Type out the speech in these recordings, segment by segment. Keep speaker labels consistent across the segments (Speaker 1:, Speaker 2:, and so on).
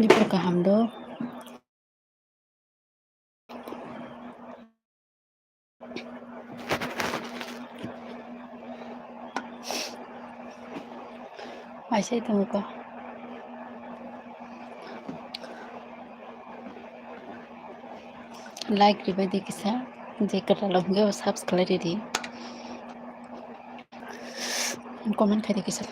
Speaker 1: Libre kahamdo. Masih tunggu ko. Like riba di kisa. Jika dalam gak subscribe di. Comment kadi kisa.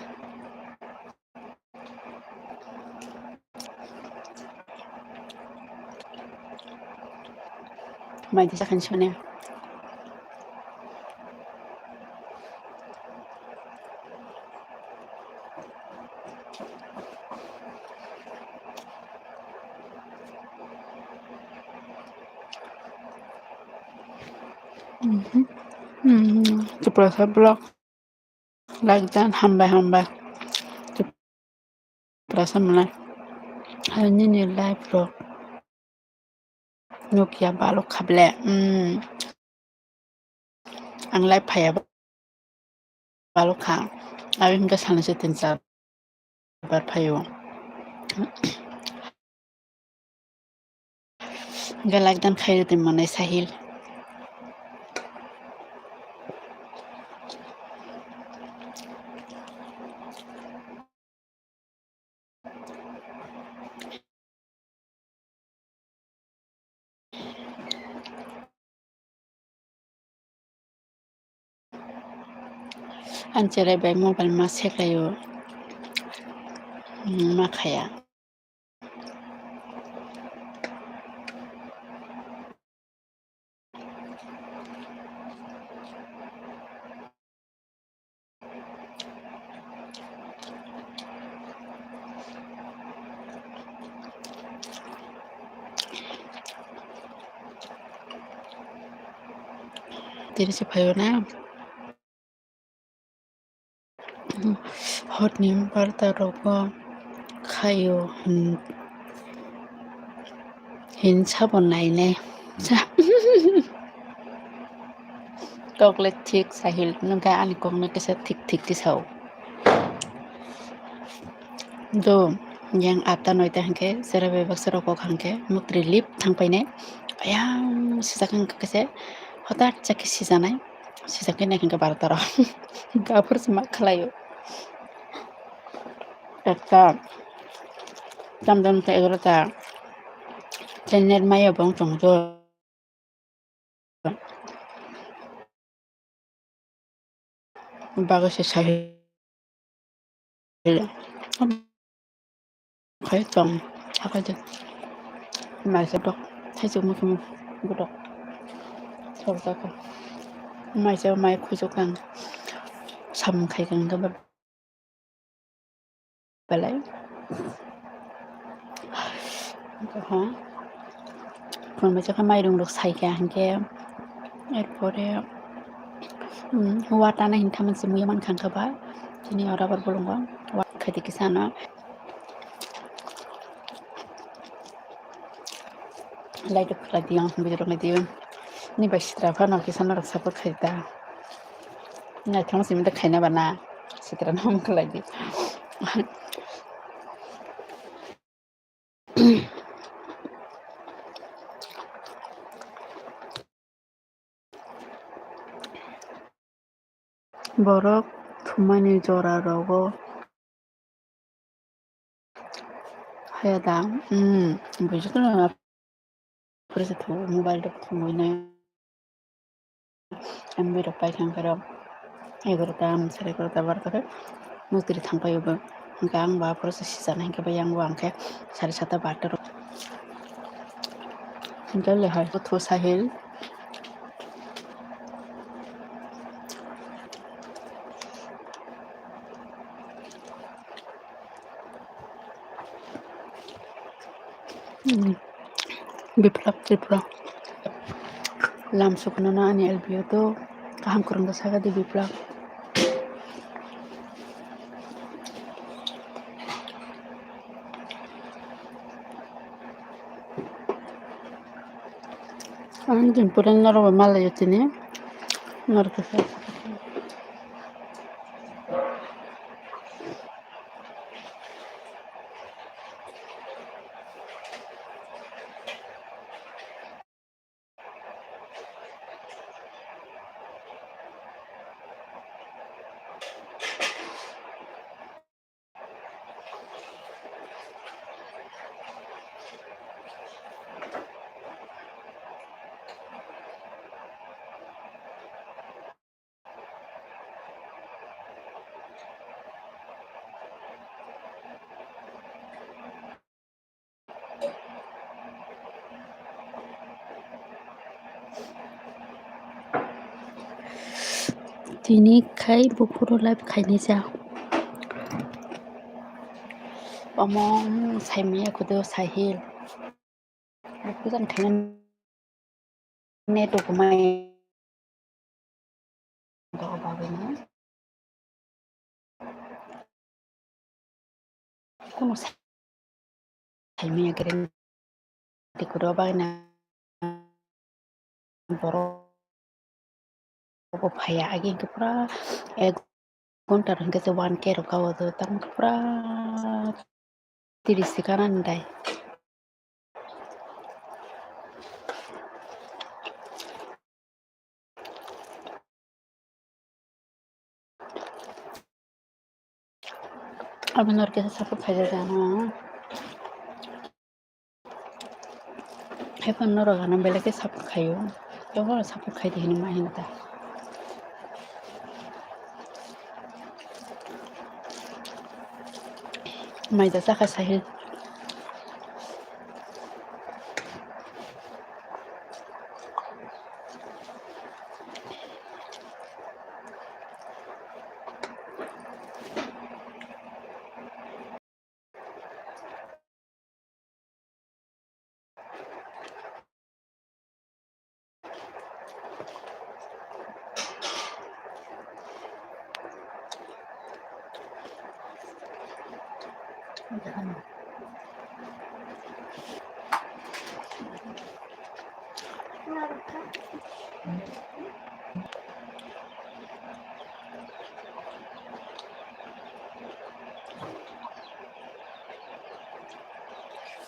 Speaker 1: Mai di sakan shone. Cepat blog. Like dan hamba. Cepat mulai. Hanya ni live blog. Nokia balok kable. Ang live paya balok ka. Abi mga sana sa tinsa. Bar payo. Ga like dan khair din manay sahil. Ancere bay mobile masek layo. Makaya. Diri si payo na. Hot nim parta rogo. Kayo. Hin sabon lainay. Toklet tik sahil. Nungka ani kong nakisa tik di sao. Do yang ata noita hangke serabe baksara ko hangke mukri lip thangpaine ayam sisakan kese hotar chaki sisanai sisakan hangke bartara gafur semak khalayo ekta tamdam ta egrota tenet maya bong chongjo bagase sahil khai chong akaje mai sa dok thai chu mu budok sorta ka mai sa mai khujok kang sam khai kang ga balai ha kon mai sa mai dong dok sai ka hangke erpore huwa tana hin thaman simu yaman khang ka ba jini ora bar bolongo wa khati kisana like la diang video ngadi ni ba sitra fa no kisana rak support khaita na thang sim da khaina bana sitra nam khlagi borok thumani jora rogo hayada bujitu na prese thu mobile dok thumoi na ambi dok pai thang karo egorta sare korta barta mukri thang payo ba gang ba prese sisana hingke ba yang wangke sare sata batar hingke le hai thu sahil biplap tripura lam sukuna na ani albio to kaham kurang saga di biplap anjing puran naro mala yotini naro kesa Dinikay bufuro live khainijak. Omo saimia kudo sahil. Kujan khainan neto kumai bagwino. Kuno saimia keren dikudo bagna boro phaya agi pura ek घन्टा हंगे 1K रोकावो तम पूरा 30 seconds ndai अब नर के सब खाइ जाना है पन नर गाना बेले के सब खायो तो सब खाइ दिनि माहिनता माइदा साखा साहिल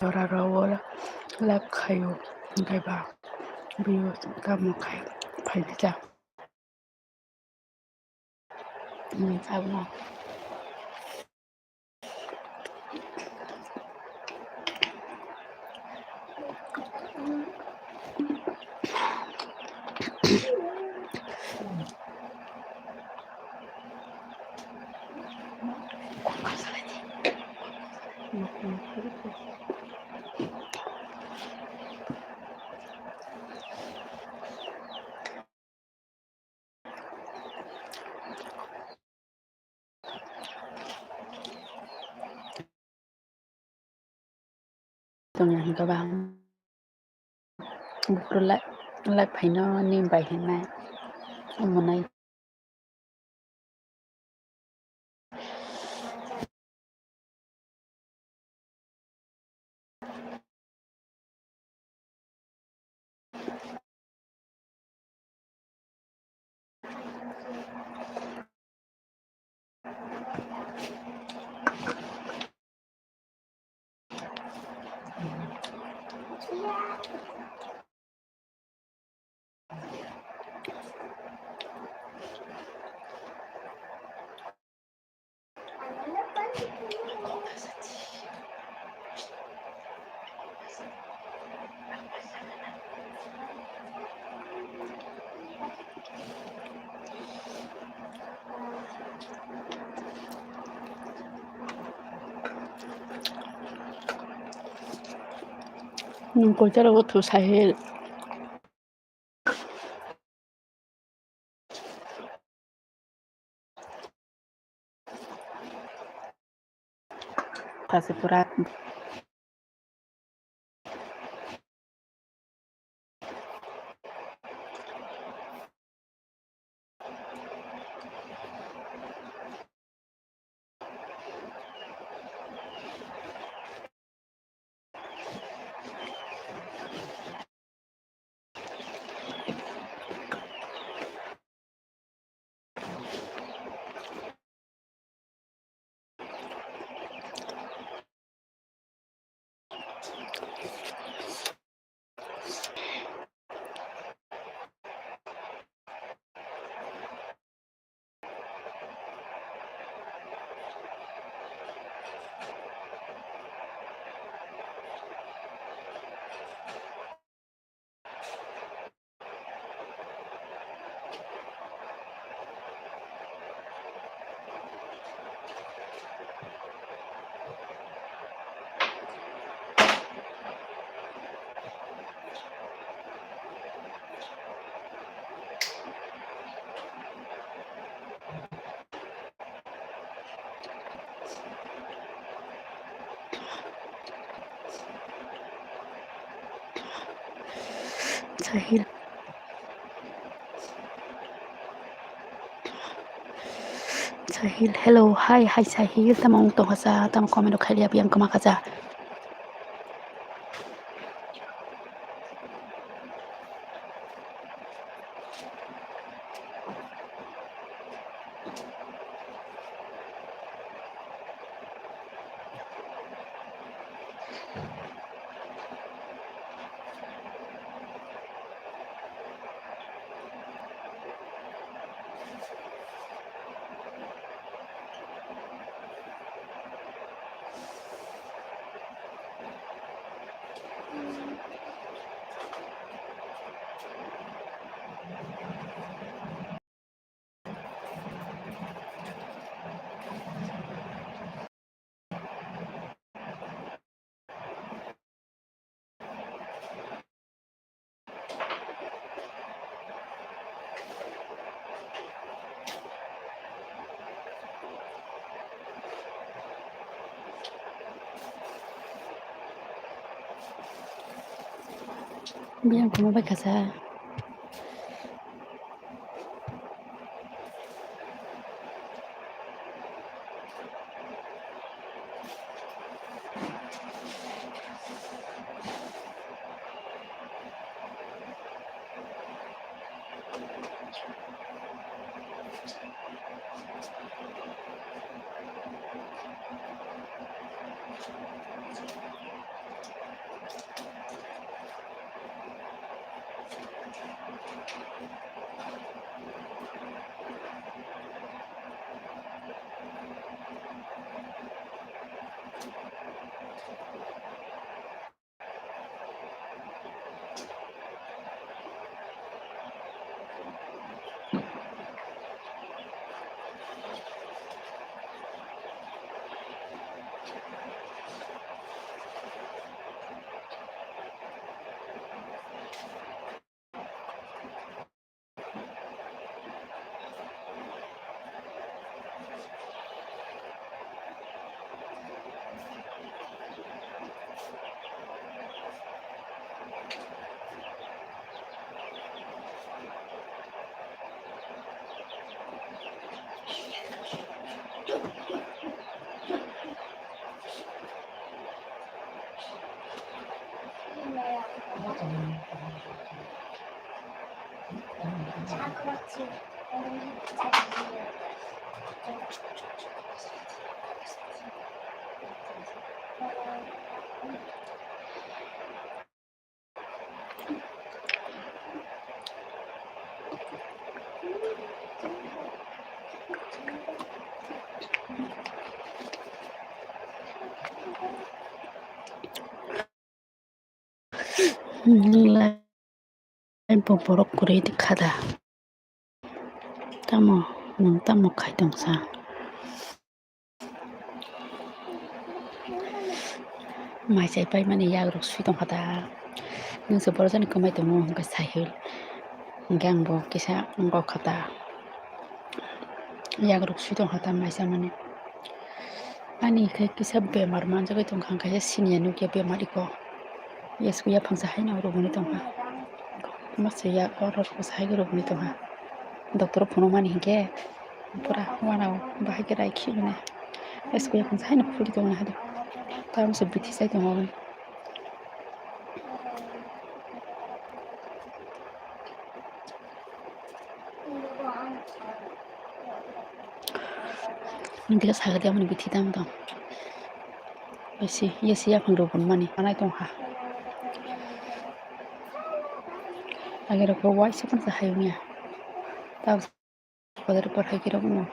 Speaker 1: ora rawala lab खायो गायबा बियो गामो खाय Pfizer साबना tong yang ka bang bukrula lab phaino nim bai hinna amonai nungko jaro tu sahil pasi pura Sahil. Sahil, hello, hi Sahil, tamang tong sa tamang comment kali abi yang kumakaza. Bilang kamu baik kaza. Lain poporok kurit kada. Tamo kai dongsa. Mai sai pai mani yagruk sui dong kada. Nung sebor jani kumai dongo hingga Sahil. Gang bo kisa ngok kada. Yagruk sui dong kada mai sai mani. Ani kai kisa bemar manja kai dong kaya sinia nukia bemar iko. Yes kuya pangsa hai na uruguni dong ha. Masih ya orang usahai uruguni dong ha. Dokter puno mani hingga. Pura wanau bahagia rai kini. Yes kuya pangsa hai na puli dong ha. Tahu sebiti saya dong. Nanti saya dia mani biti dam dong. Yes ya pangrugun mani mana dong ha. Agar aku wai sepan sahayunya. Tahu pada perhai kira puno.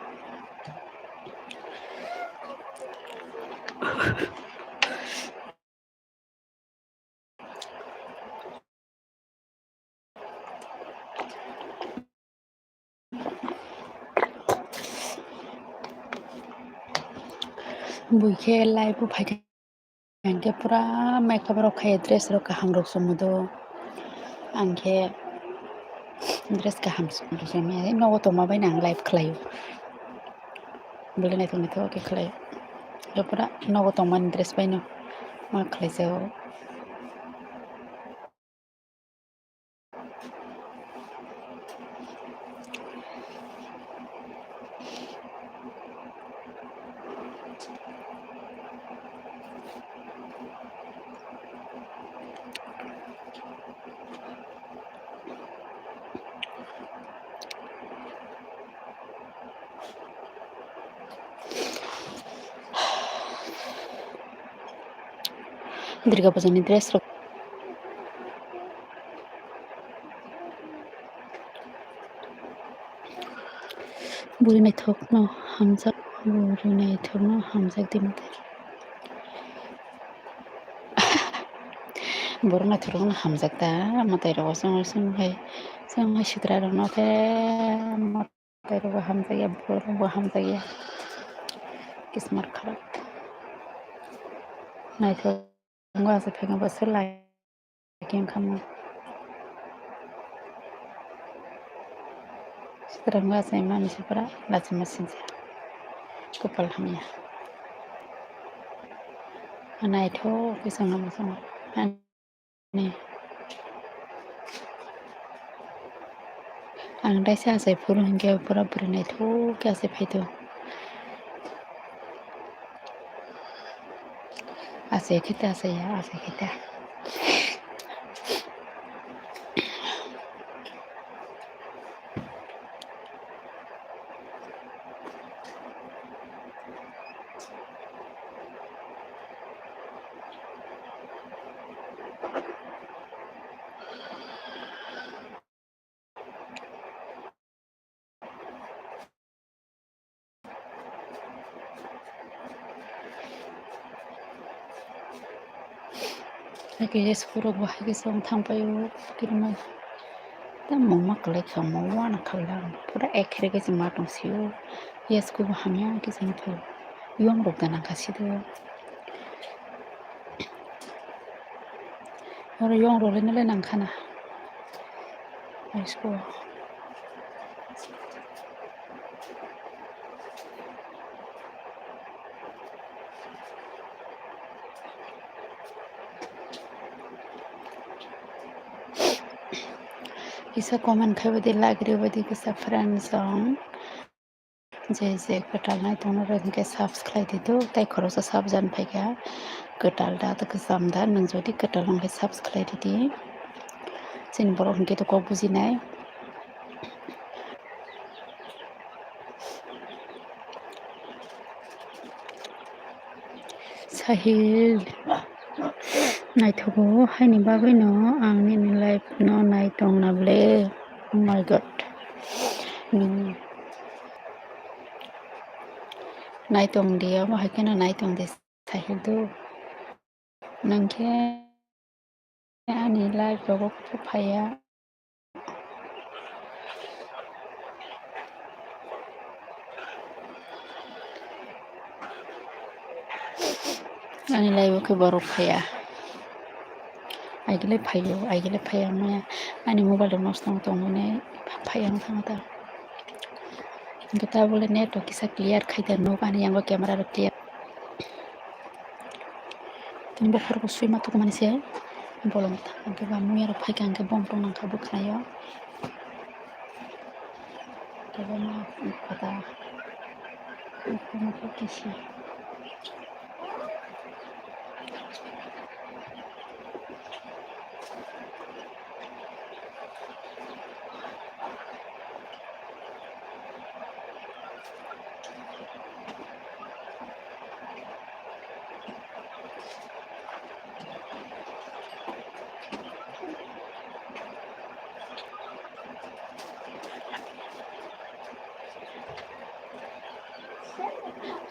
Speaker 1: Buike live phai angke pura makeup rok khai dress rok kaham rok somudo angke dress kaham somudo nogo to mabai nang live khlayo bole nai tong to ke khlayo yo pura nogo to man dress bai no ma khlai jao Durga Pujaनि dress rok buri naithokno hamjak dimatai buru naithokno hamjakta matai rogo songhai sidra rokno khe matai rogo hamjakya buru rogo hamjakya kismat kharap naithok wngwa ase phegma bo sola kim khammo sidra wngwa ase manusiafora lachima sinja kopal hamya naithok khe songo ani ang daisa asai phuru hingke pura puri naithok khe asai phaito asai khete asaiya asai khete Haike sporok bo haike song thangpaio kirma ta mongma klai khamo wana khalang pura ekhere ke ma tongsiyo yesku bo hamya ke jeng tho yong rok dana khasido oro yong rok le nangkhana yesku isa comment khaibadi like ribadi kisa friends song je kotal nai tongno hingke subscribe dido tai khorosa subjan phaika kotal da to ksam da nang jodi kotal hingke subscribe didi chini borok hingke to kok bujinai Sahil naithogo haini bagui no ang nini life no naitong nable oh my god naitong dia mo haikena naitong de Sahil do nangke ani life rogo phaya ani life ke borok phaya aigile phayo maya ani mobile de nostong tongone phayang thangata gota bole network kisa clear khaida no ani yango camera ro clear tin bo khorbo suima to mani se bolong thangke ba muya ro phaika angke bom tong nang khabu khnayo tebe ma kota ko kisi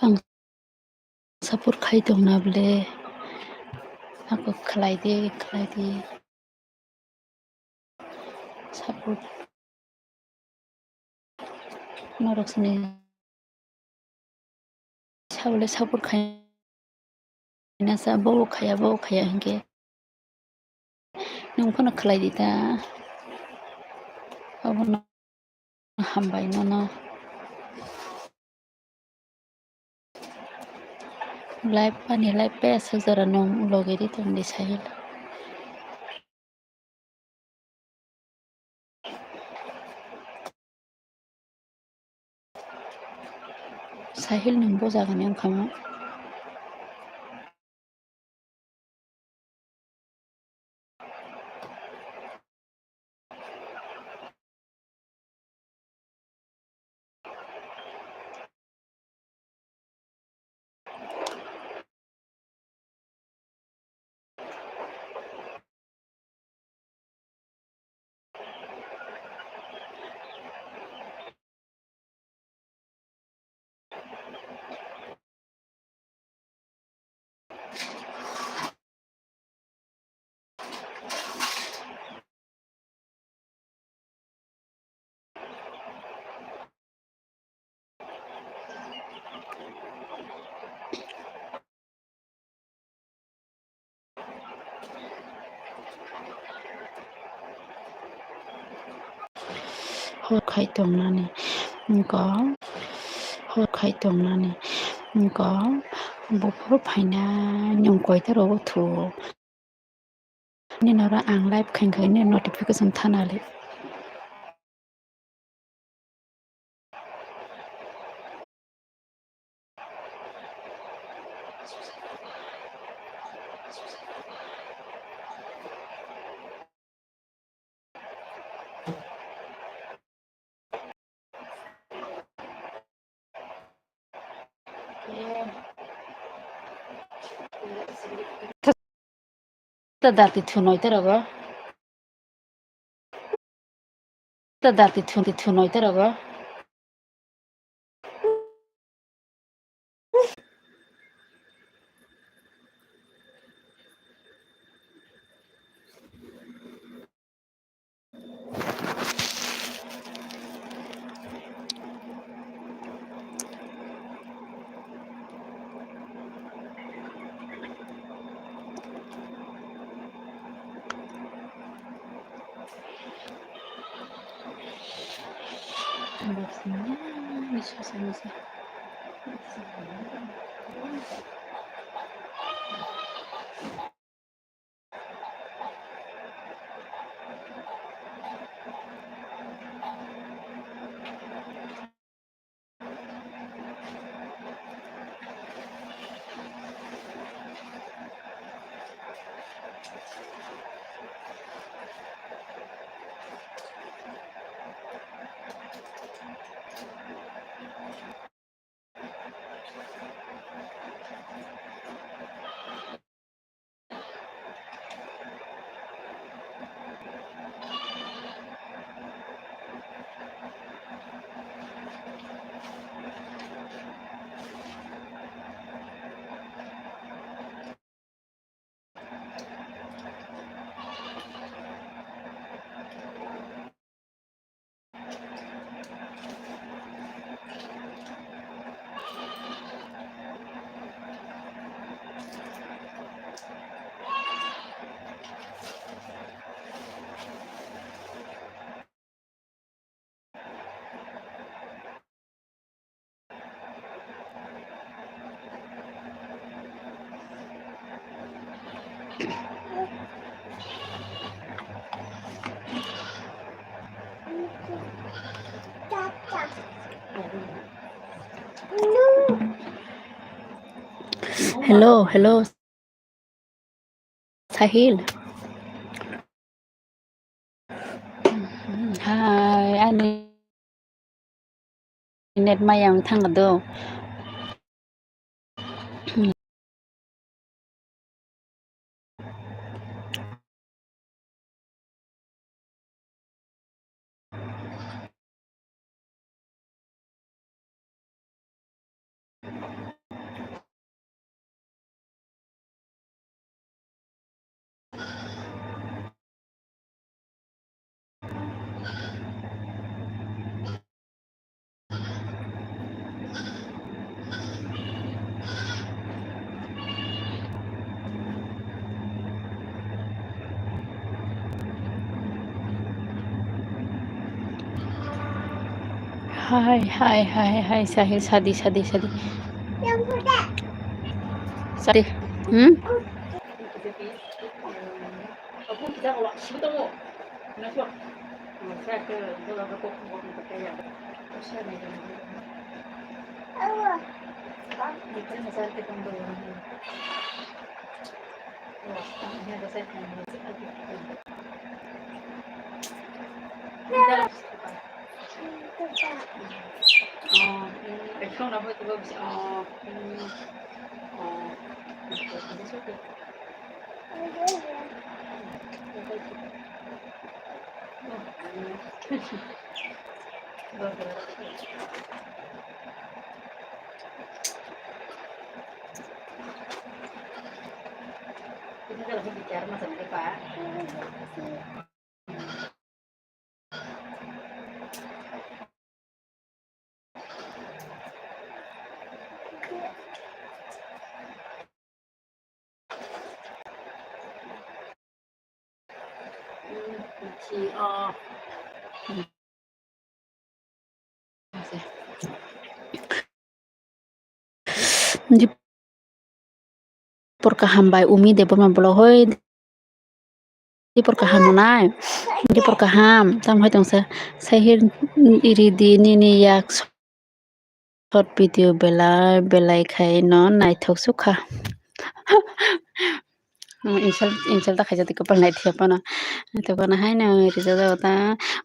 Speaker 1: ang sapur khai dong na bole ako khlai di sapur norok sini sabole sapur khai na sa bo khaya hingke nung phano khlai di ta abono hambai no life pani life pe sajara nong logeri tong di Sahil Sahil nang bo jagan yang khamo हरखाय दंनानै Ko before फाइना nyong koiter obo thu ni nora ang live khain ni notification thanali ta dati thu noiter obo ta dati thu noiter obo hello Sahil hi ani net mayang thangado hi Sahil Sadi Di porkahan bai umi de borma blohoi di porkahan monai di porkaham tam hoi tongsa sahir iri di nini yak short video belai khai no naithok sukha insel ta khaijati kapal nai thia pana to pana hai na rizada ta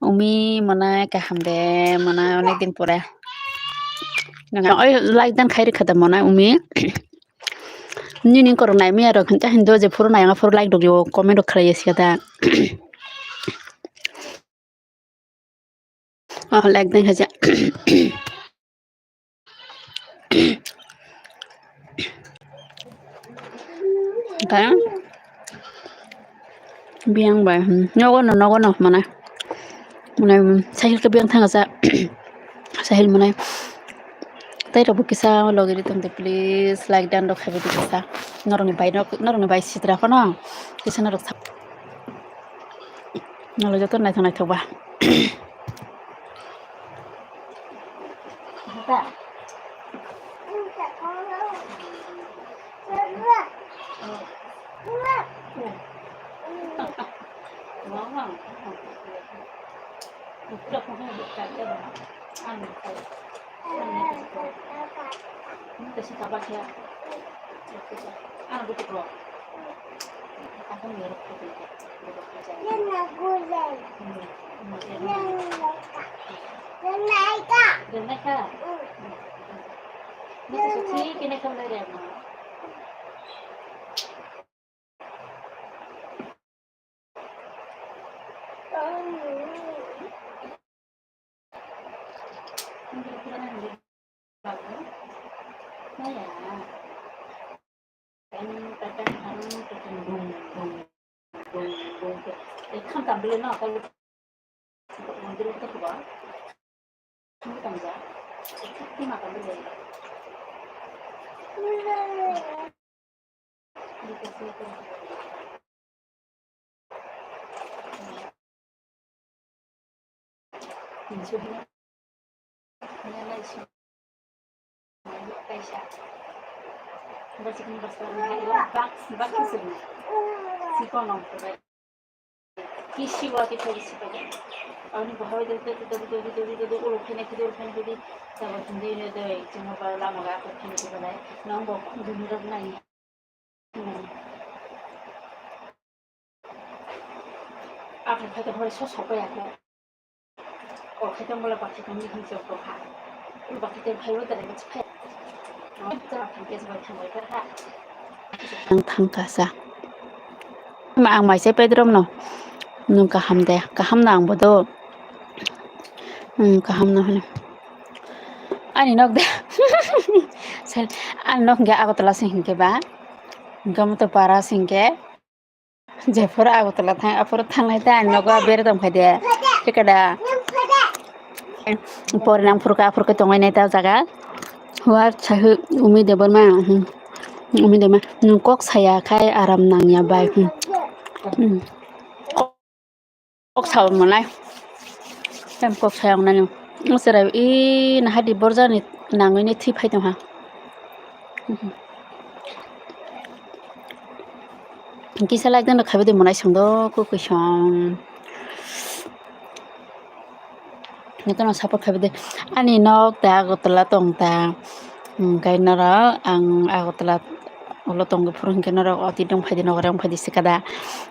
Speaker 1: umi manai kaham de manai onek din pore oi like dan khairi khata manai umi nini korong nai mi aro khanta hindo je furu nai nga furu like dog yo comment dog khlai sia da like dan khaja ta biang bai nogo no manai sahil ke biang thanga sa sahil manai tai rabu kisa logeri tumde please like dan dog khabi kisa norong bai sitra kono kisa norok nalo joto nai thok ba thangkasa ma ang mai se pedrom no nung kaham de kaham nang bodo kaham no hane ani nok de sel an nok ga agotla singke ba gamuto para singke jefora agotla thang apor thangnai ta an nok bere dam khade tikada pore nang furka tongai nai ta jaga huar chahu umi de borma umi de ma kok saya khai aram nang ya bai kok saw manai tem kok sayang nanu musara I na hadi borjani nangoi ni thi phaidong ha kisa like dan khabi de monai songdo ko kushong nitono support khabi de ani nok ta agotla tong ta kainara ang agotla olo tong phurun kenara oti dong phadi nogram phadi sikada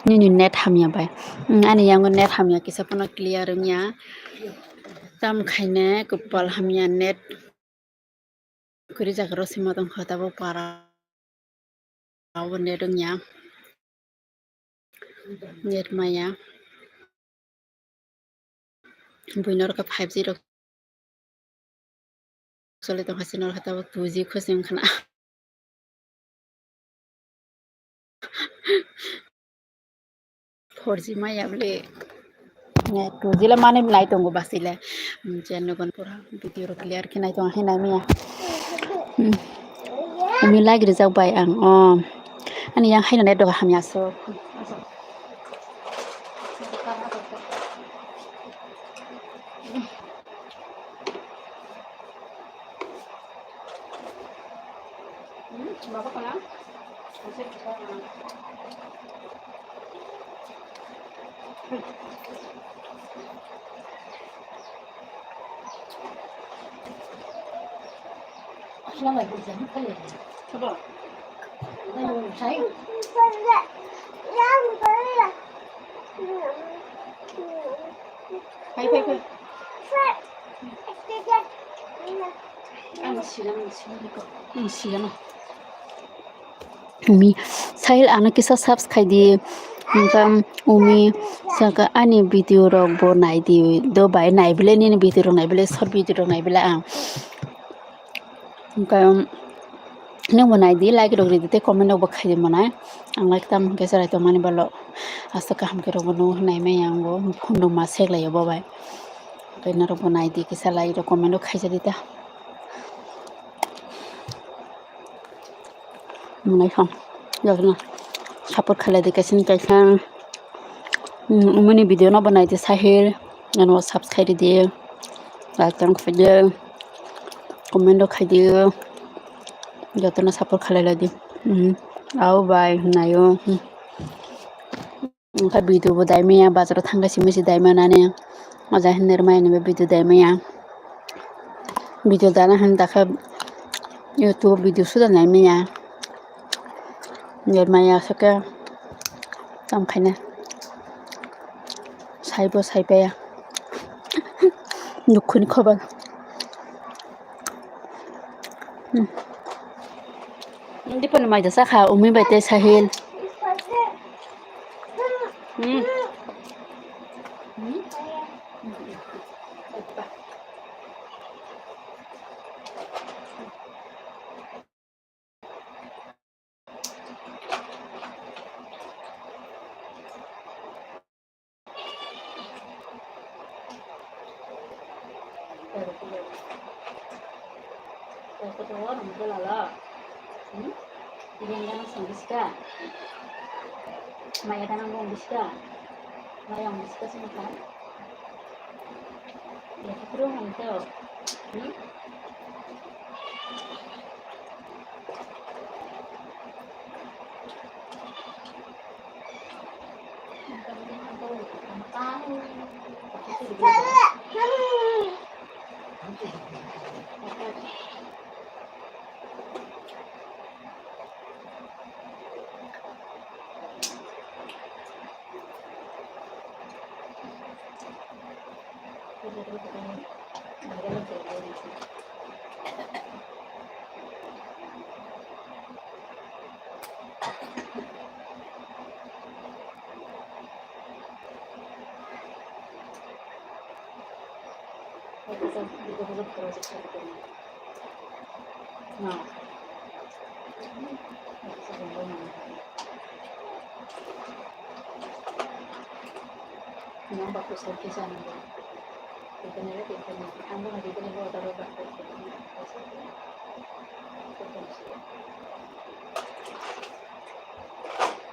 Speaker 1: ni net hamya bai ani yang net hamya kisa pono clear nya tam khaine kupal hamya net kuri jagro sima dong khata bo para awo net nya net maya buinor ka 5G rok sole tong hasinor khata bo 2G khosim khana 4G maya bole net 2G la mane nai tongo basile chenne kon pura video ro clear khinai tong hinai miya umi like rizak bai ang ani yang haina net doga hamya so 마법하나? 어제
Speaker 2: 신랑아 이거 진짜 헷갈려.
Speaker 1: 줘봐.
Speaker 2: 나 이거 자기
Speaker 1: 파이파이파이. siapa? Siapa? Umi sahil anak kisah subscribe di Mungkin umi saka ani video rok bo nai di do bai nai bile ni video rok nai bile short video rok nai bile ang mungkin neng bo nai di like rok di te comment rok bo khai di manai ang like tam ke sarai to mani balo asa ka ham ke rok bo no nai me yang bo phone rok ma sek lai bo bai ke na rok bo nai di ke sa like rok comment rok khai ja di ta munai kham jogna support khala di kasin kaisa umani video no banai di sahil nano subscribe di like tan ko video comment do khai di jotna support khala la di au bai nayo ka video bo dai me ya bazar thanga simisi dai manane maja hinner mai ne video dai me ya video dana han dakha youtube video suda nai me ya Maya saka tam khaina saibo saibaya nukhuni khobar ndi pon mai da sakha umi bate sahil Ketua nomor lala, yang sangguska, maya tanam sangguska, maya sangguska semua. Ya kita hantu, Nah, yang bagus lagi sana. Kita ni kita ni, anda nanti kita ni bawa taruh bakat.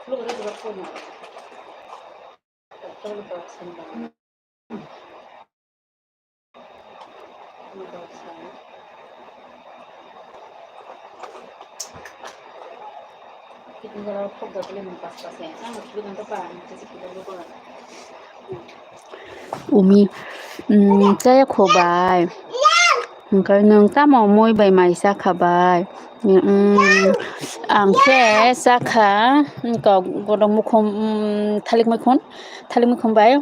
Speaker 1: Lu ada berapa phone? Tak lu bawa sendal. Lu bawa sendal. Kita kalau kau dah boleh mempas-pas ya, nak kita kan depan, jadi kita lupa. Umi, saya khobai. Cái nương ta mò môi bày mày sa khả bài khe sa khả có đồng một không thalik mấy khôn bài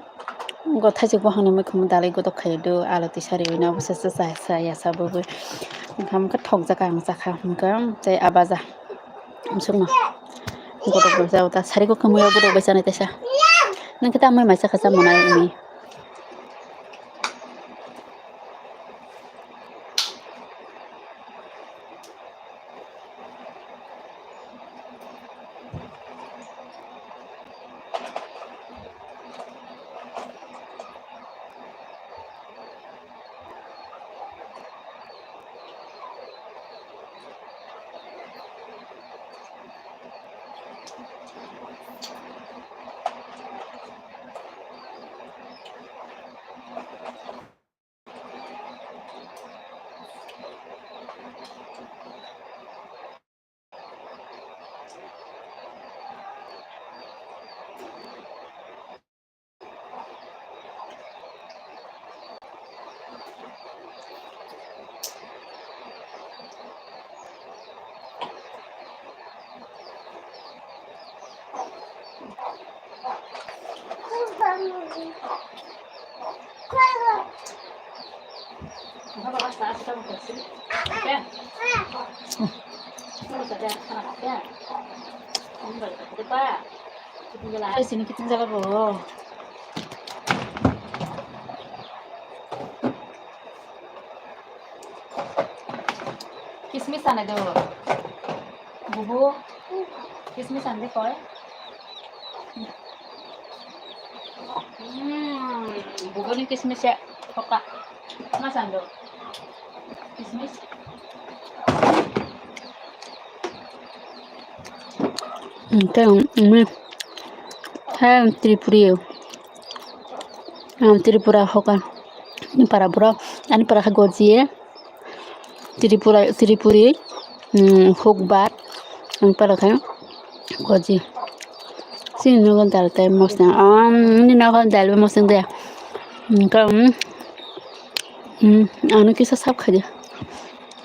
Speaker 1: có thay chỉ có hàng mấy khôn dalai có đọc khai được alati sari na bớt sa ya sa bớt ham cái thòng ra càng sa khả cái chạy abaza sung mà có đọc sao ta sari có không mua có đọc bài sa này ta sa nên kita mai mày sa khả sa mana ini 봐봐, 나 아직 안 먹었어. 야, 먹었어, 야, 하나 먹자. 먹는 거 이거 봐. 기쁜 줄 알아. 있으니 기쁜 줄 알고. किसमिस आने दो बुबू किसमिस आने दे कोई बुबू ने किसमिस है पक्का मत आने दो किसमिस है त्रिपुरा होगा para pura ani para goji Tripuri hukbat ang para kayo goji sino kon dal tay mos na ni na kon dal mos de ka anu kisa sab khaje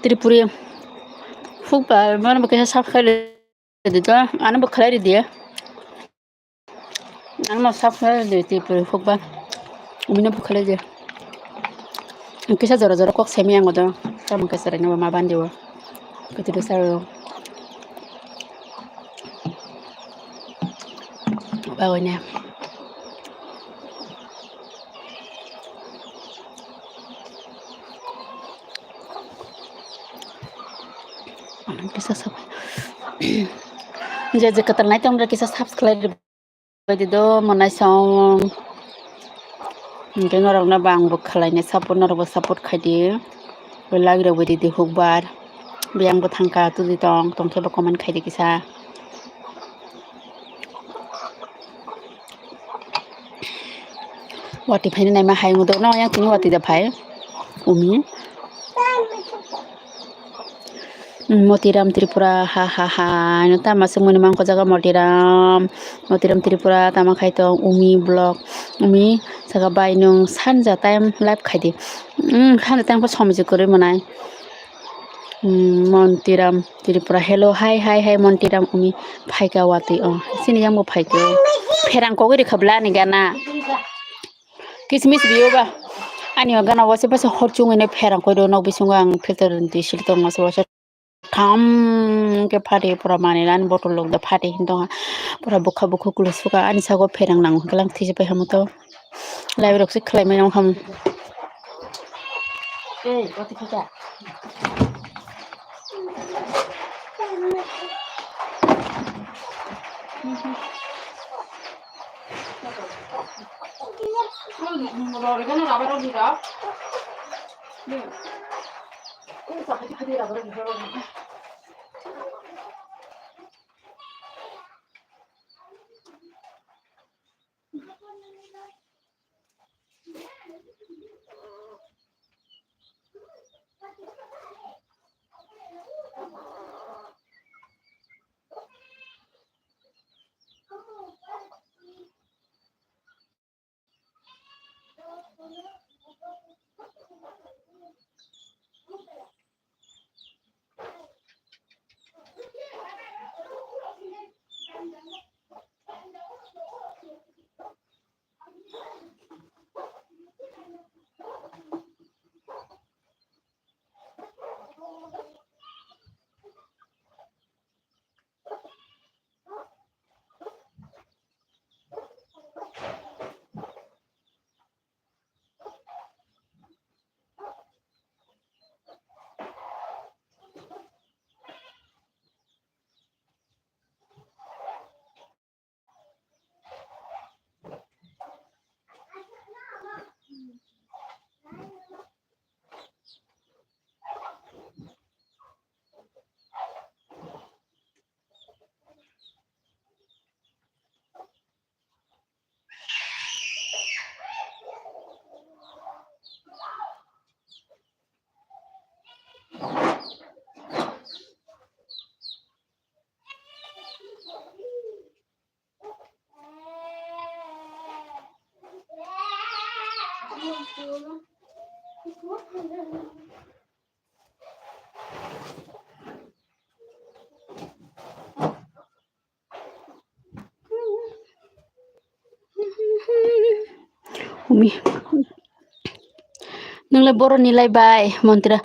Speaker 1: Tripuri hukbat mana kisa sab khale de to anu ba khalari de anu ma sab khale de Tripuri hukbat umina bu khale de kisa zora zora kok semi ang odo sama kasaranya ma bandewa ketidu saro bawanya kisah sab jadi keternaik tong kisah subscribe bagi do monai song mungkin orang na bang buk khalai support na ro support khadi lagi ro bedi hukbar biang bo thangka tu di tong ke ba comment khadi kisah wati phai nai ma hai ngodo no yang tini wati da phai umi Motiram Tripura ha no tama semuni mang ko jaga Motiram Tripura tama khai to umi blog umi jaga bai nung sanja time live khai di khana tang ko somje kore manai Montiram Tripura hello hi Montiram umi phaika wati sini yang mo phaike pherang ko gori khabla ni gana kismis biyo ba ani gana wase pas horchung ne pherang ko do no bisunga ang filter di silto ngase wase tham ke phade pura mane lan botol log da phade hindonga pura bukha kulo suka ani sago pherang nang galang thije pe hamuto live rok se khlai mai nang ham oti khaja umi nungलाय बर'नि लायबाय मन्दिरा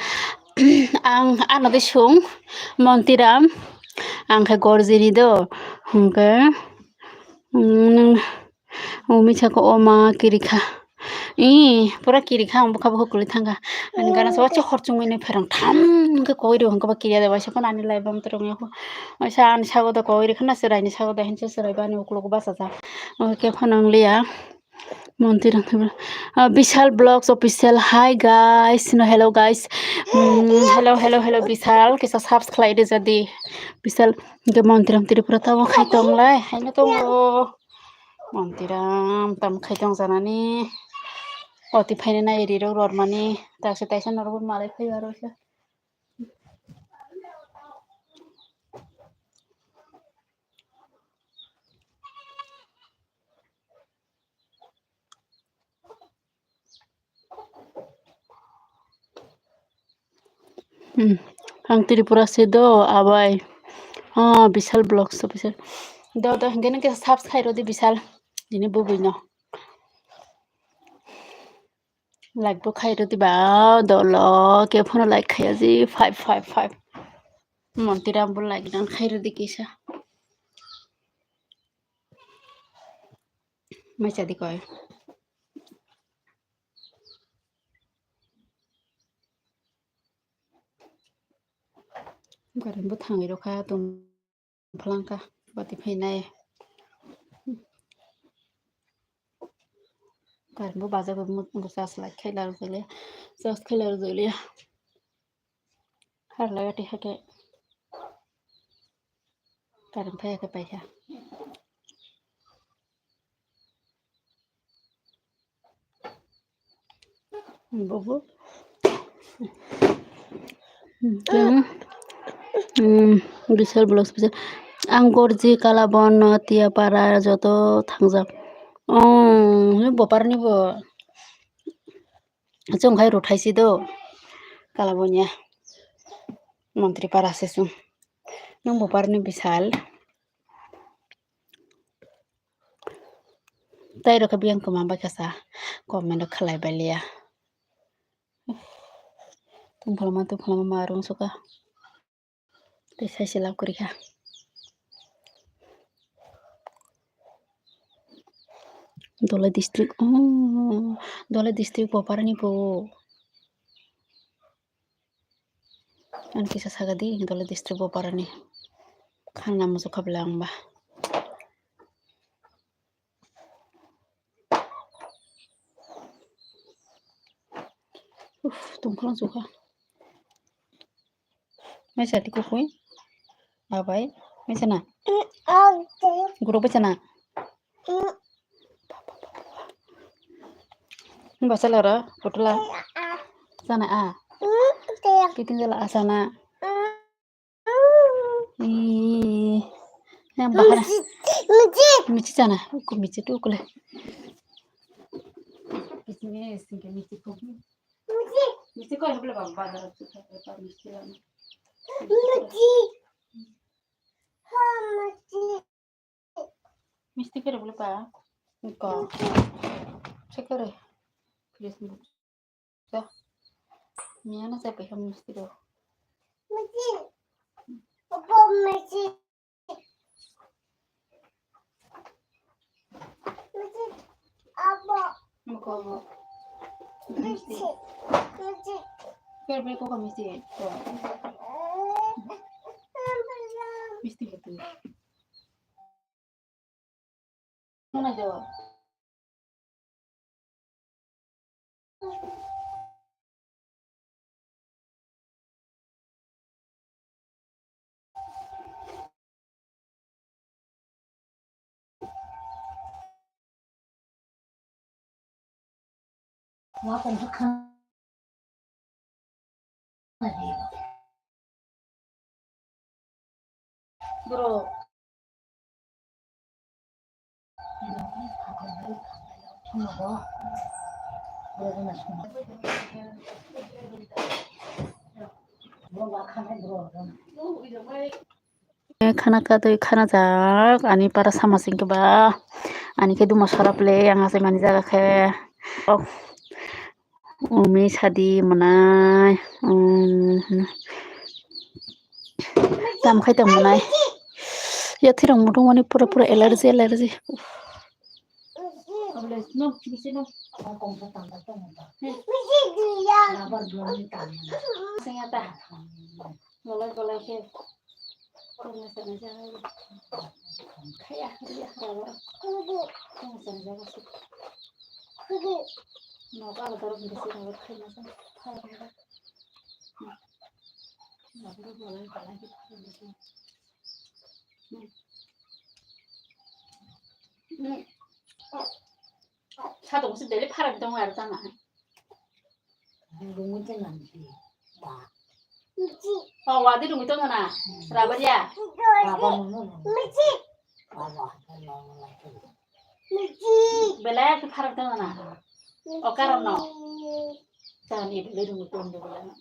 Speaker 1: आंनाव दै सों मन्दिरा आंखाय गरजेनि दो ओमके नों मिसाखौ अमा किरिखा pura kiri khang buka buka kulit thangga ani gana so che khorchung mene pherang tham ke koi ro hangka ba kiya de waisa kon ani lai bam terong ko waisa ani sago da koi ri khana serai ni sago da hinche serai ba ni uklo ko basa ja ke phanang liya montir Vishal Blogs official. Hi guys, no hello guys. Hello Vishal. Kisa subscribe jadi Vishal ke montiram Tripura tamu khaitong lai. Haina tong montiram tamu khaitong janani. Oti phaine na eri ro rormani takse taisa norgun malai phai aro se. Ang Tripura se do abai. Vishal Blogs official. Do hingene ke subscribe ro di Vishal. Dini bubui no. Like book khai roti ba dolo ke phone like khai ji 555 montiram bol like dan khai roti kisa mai chadi koy garan bu thangi ro kha tum phlangka bati phainai garan bu baja bu sas like khai lar jole sas khai lar jole har lagati hake garan phai ke paisa bobo Vishal Blogs official ang gorji kalabon tiapara joto thangjak boparni bo jongkhai rothaisi do kalabonya mantri para sesu nang boparni Vishal tai ro kabiang ko mamba kasa comment khalai balia tum phalama marung suka tai sai silap kurika Dole district boparni bo an kisa sagadi Dole district boparni khana musu khablang ba tum phalang suka mai sati ko koi abai mai sana guru ba sana basalara potla sana kitin jala asana yang bahana mici sana ku mici tu kule bisnis singke mici ko mici ko hebla bamba dara tu ta mici la mici kere bole pa ko sekere please sa miana sa pe ham mici do Muko mesti kerbe ko mesti to mesti betul mana jawab makan makan bro khana ka doi khana jak ani para samasing ke ba ani ke duma sarap le yang ase mani jaga khe Oh, umi sadi manai. Tam khai tang manai. Ya thirang mutung mani pura allergy. No, bisa no.
Speaker 2: Ang kung sa tanda to mo ba?
Speaker 1: Hmm.
Speaker 2: Labar belum hitam.
Speaker 1: Sengata. Golai ke. Kurang saja. Kaya dia kawa. Kurang saja masuk. No, kalau taruh di sini awak kaya macam. Nah, baru golai di sini. 사도 무슨 내리 파란 동화 알잖아.
Speaker 2: Lungutin nanti. Ba.
Speaker 1: 와디로 있던거나. 라버리야.
Speaker 2: Apa nono? Apa?
Speaker 1: belaya ke parak tengana. Okaram no. Jangan ibu leru muton do belana.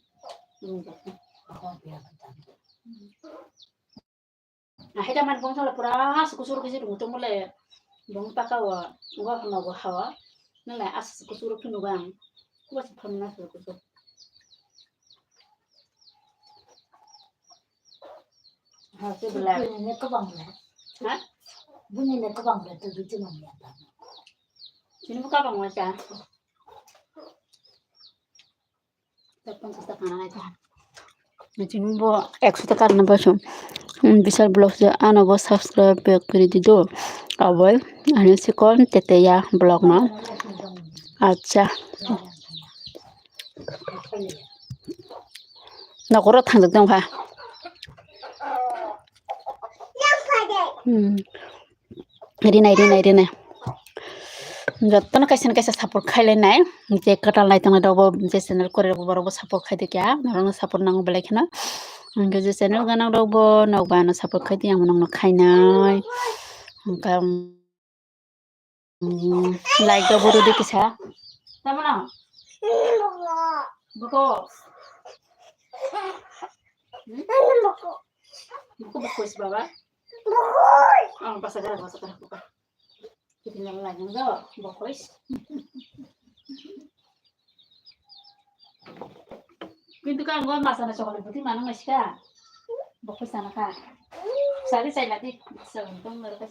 Speaker 2: Apa dia kata?
Speaker 1: Nah, heda man bong sala pura suku kisi muton mule. Bong pakawa, gua kena gua hawa. Nala as suku pinugang. Gua sepamna suku. Hasil belaya.
Speaker 2: Bunyinya kebang ya.
Speaker 1: Hah?
Speaker 2: Bunyinya kebang ya tuh gitu namanya.
Speaker 1: Sini buka bang macam. Tepan kita kanan aja. Macam bu, ekspor karena baju. Bisa blog je ana bo subscribe kuri dido. Awal, ane sikon tete ya blog na. Acha. Na koro thang dong ha. Rini. Jotto na kaisa support khaile nai je katal nai tang dobo je channel kore bo support khai de kya narang support nang belai khana angge je channel ganang dobo nok bana support khai di ang nang khainai kam like dobo ru de kisa tamana boko boko is baba pasagara buka tinggal lagi enggak bokos pintu kan gua masana coklat putih mana nggak sih kak bokos sana kak saya nanti seuntung mereka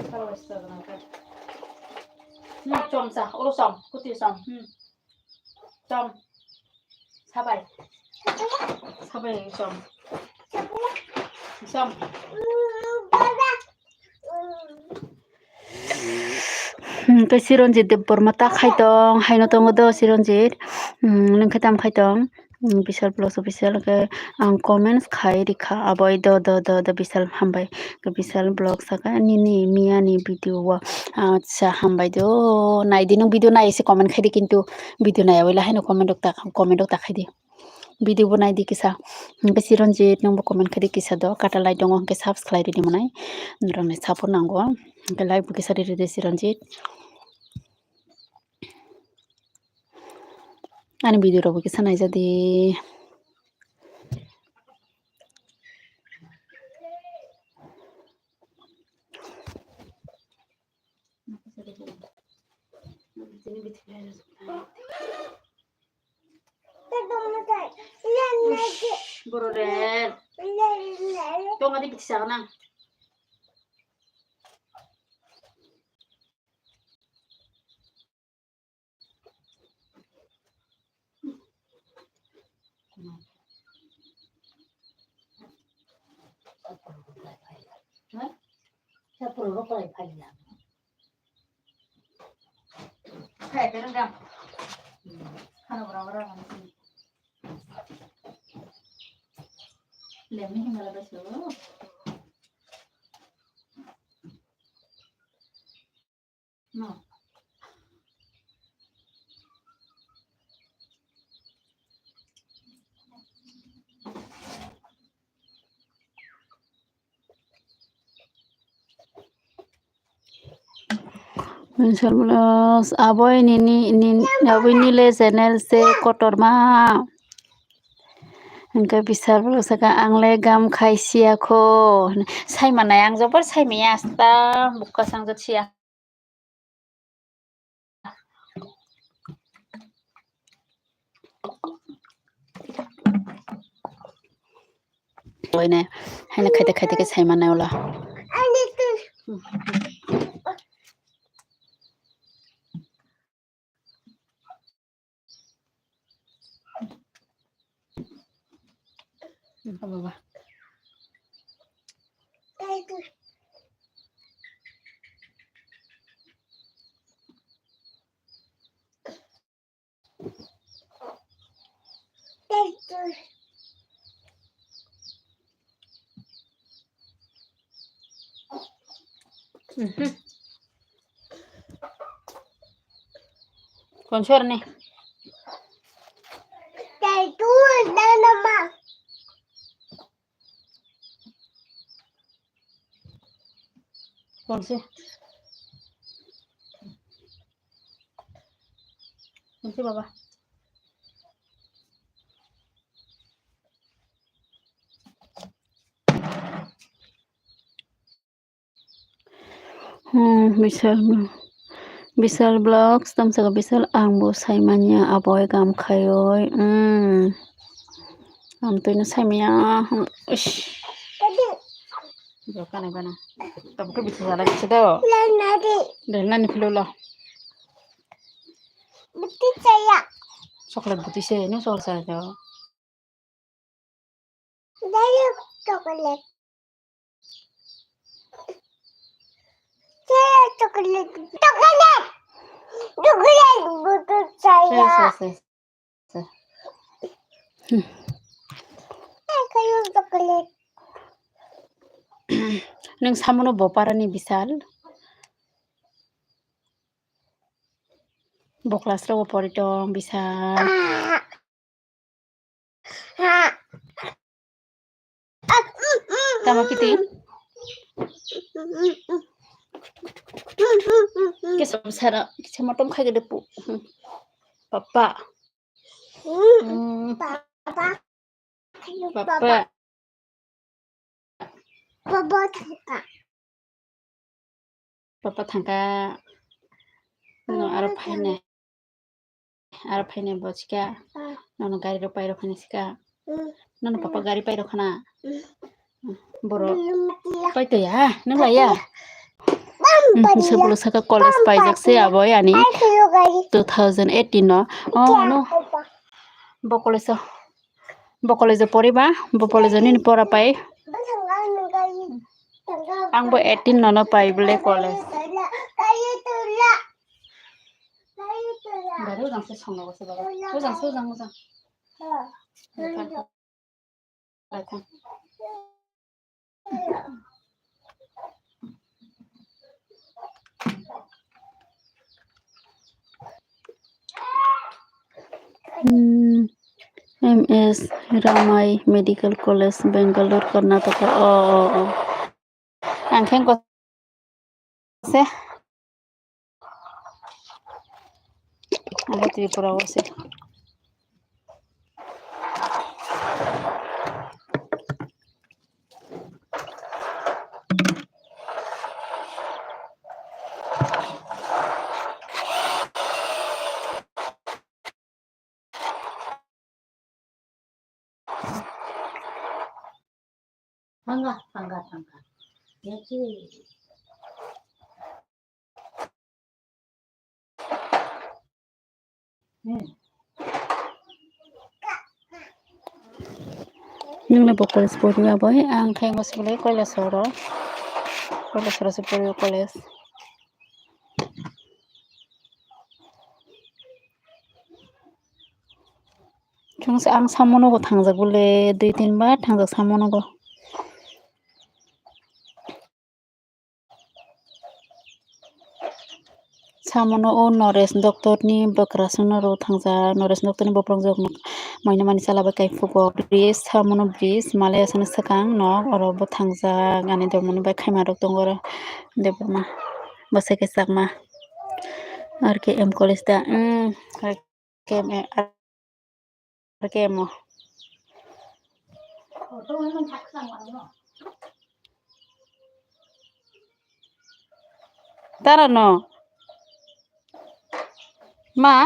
Speaker 1: kalau restoran kan com sah urus putih com sabai com ke sironjit de bormata khaitong haino tongodo sironjit lengkhatam khaitong bisal plus official ke comments khai rikha aboy do bisal hambai ke bisal blog saka ni mia ni video wa acha hambai do naidino video nai se comment khai di kintu video nai awila haino comment dok ta khai di video banai di kisa ke sironjit nang comment khai di kisa do kata lai dong ke subscribe di manai nrong ne support nango ke live kisa di sironjit ani video robo kisa nai jadi Boroden. Tuh nggak dipisah nang.
Speaker 2: Saya perlu pakai payah.
Speaker 1: Kayak kerendam. Karena orang-orang nanti. Lemnya malah besok. No. Insyaallah aboy ini le channel se kotor ma engke bisal saka angle gam khaisia kho saimana ang jobar saimaya asta buka sang jatsia Ine haina khaite ke saima naula baba konsor nih konsor baba Bisal vlogs tamsaga bisal angbo saimanya aboy gam khayoy amtoyno saimaya ish Bukan bana tapi ko bisa salah bisa do dan nani filolo
Speaker 2: Buti saya.
Speaker 1: coklat putih sih ini soal saja
Speaker 2: Dari coklat. Saya coklat. Coklat. Coklat butuh saya. Kayu coklat.
Speaker 1: neng samono boparani bisal boklas ro poritong bisal tama kitin kesa besar sama tom kaya depu papa
Speaker 2: Papa.
Speaker 1: papa
Speaker 2: Papa tangka.
Speaker 1: papa thangka no aro phaine bochka nono gari ro pairo khani sika nono papa gari pairo khana boro paito ya nang laya sebelum saka college pajak se aboy ani 2018 no no bo college poriba bo college ni pora pai angbo 18 no pai bole college baru jangse songo se baba ujang MS Ramai Medical College Bangalore Karnataka angkeng ko se abo Tripura se
Speaker 2: Tangga. Ya sih.
Speaker 1: nung na college poriba boy angkeng ko sibole college ro se pori college chung ang samono go thangjak bole 2-3 bar thangjak samono go samono o Noresh doctor ni bakrasuna ro thangja Noresh doctor ni boprang jok maina mani chala kai fugo bridge samono bridge male asana sakang nok oro bo thangja gani dormoni bai khaima rok tongoro deborma bose ke sakma RKM college da RKM tara no ma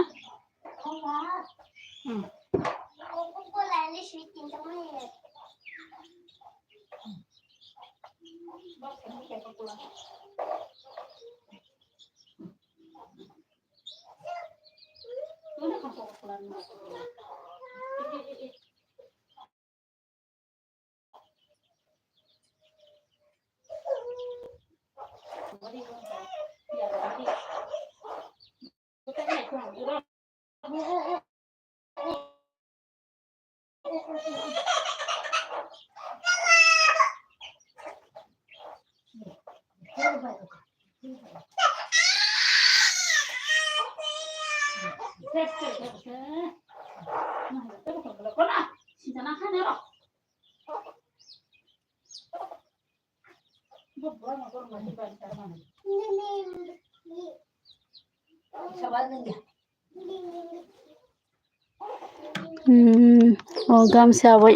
Speaker 1: Oh gam siya boy.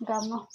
Speaker 1: Gam no.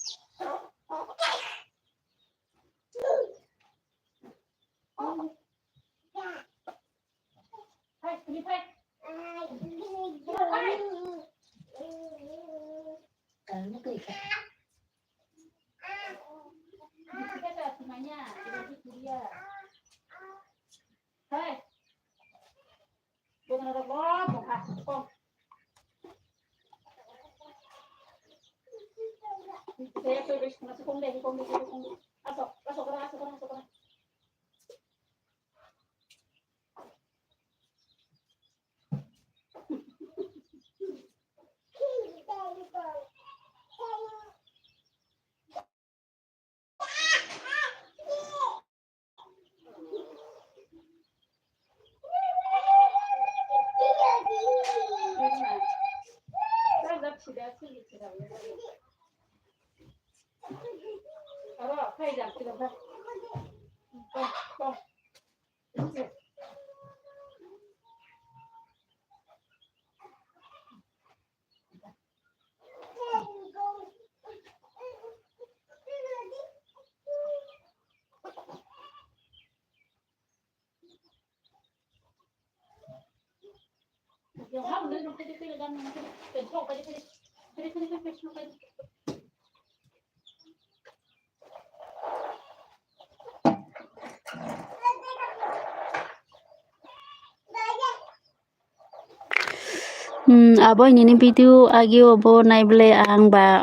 Speaker 1: Abo ini video agio bo naible ang ba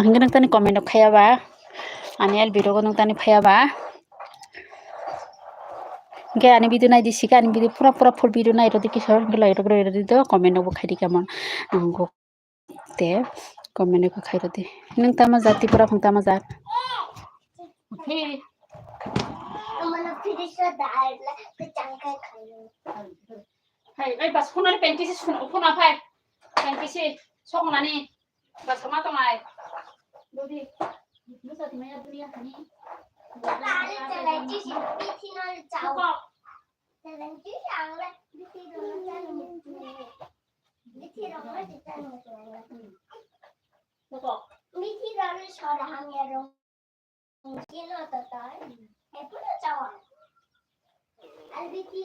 Speaker 1: hingga nang tani comment khaya ba ani video ko nang tani phaya ba hingga ani video nai disi ka ani video pura full video nai rodi kisor hingga iro di do comment bo khai di kamon anggo te comment ko khai rodi nang tama jati pura phang tama jat Hai, bas phone penti sih phone apa? Penti sih, sok nani, bas kemana tuh mai? Dodi, lu saat ini ada dia ni.
Speaker 2: Tadi challenge sih, biti nol jauh. Challenge yang le, biti nol jauh. Biti nol jauh.
Speaker 1: Betul.
Speaker 2: Biti nol seorang yang kilo total. Pun jauh. Al biti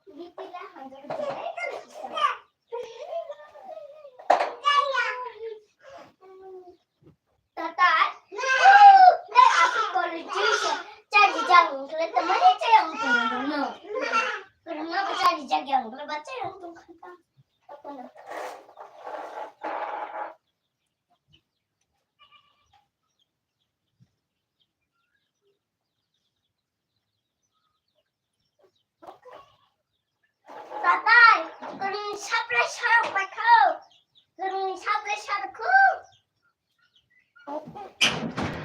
Speaker 2: lah hancur jadi kan susah. Total. Nah, aku kalau jujur cari jagung, kalau temannya cari yang tunggu. Karena aku cari jagung, kalau baca yang tunggu kata apa nak? Total, kalau sampai sampai kau, kalau sampai kau.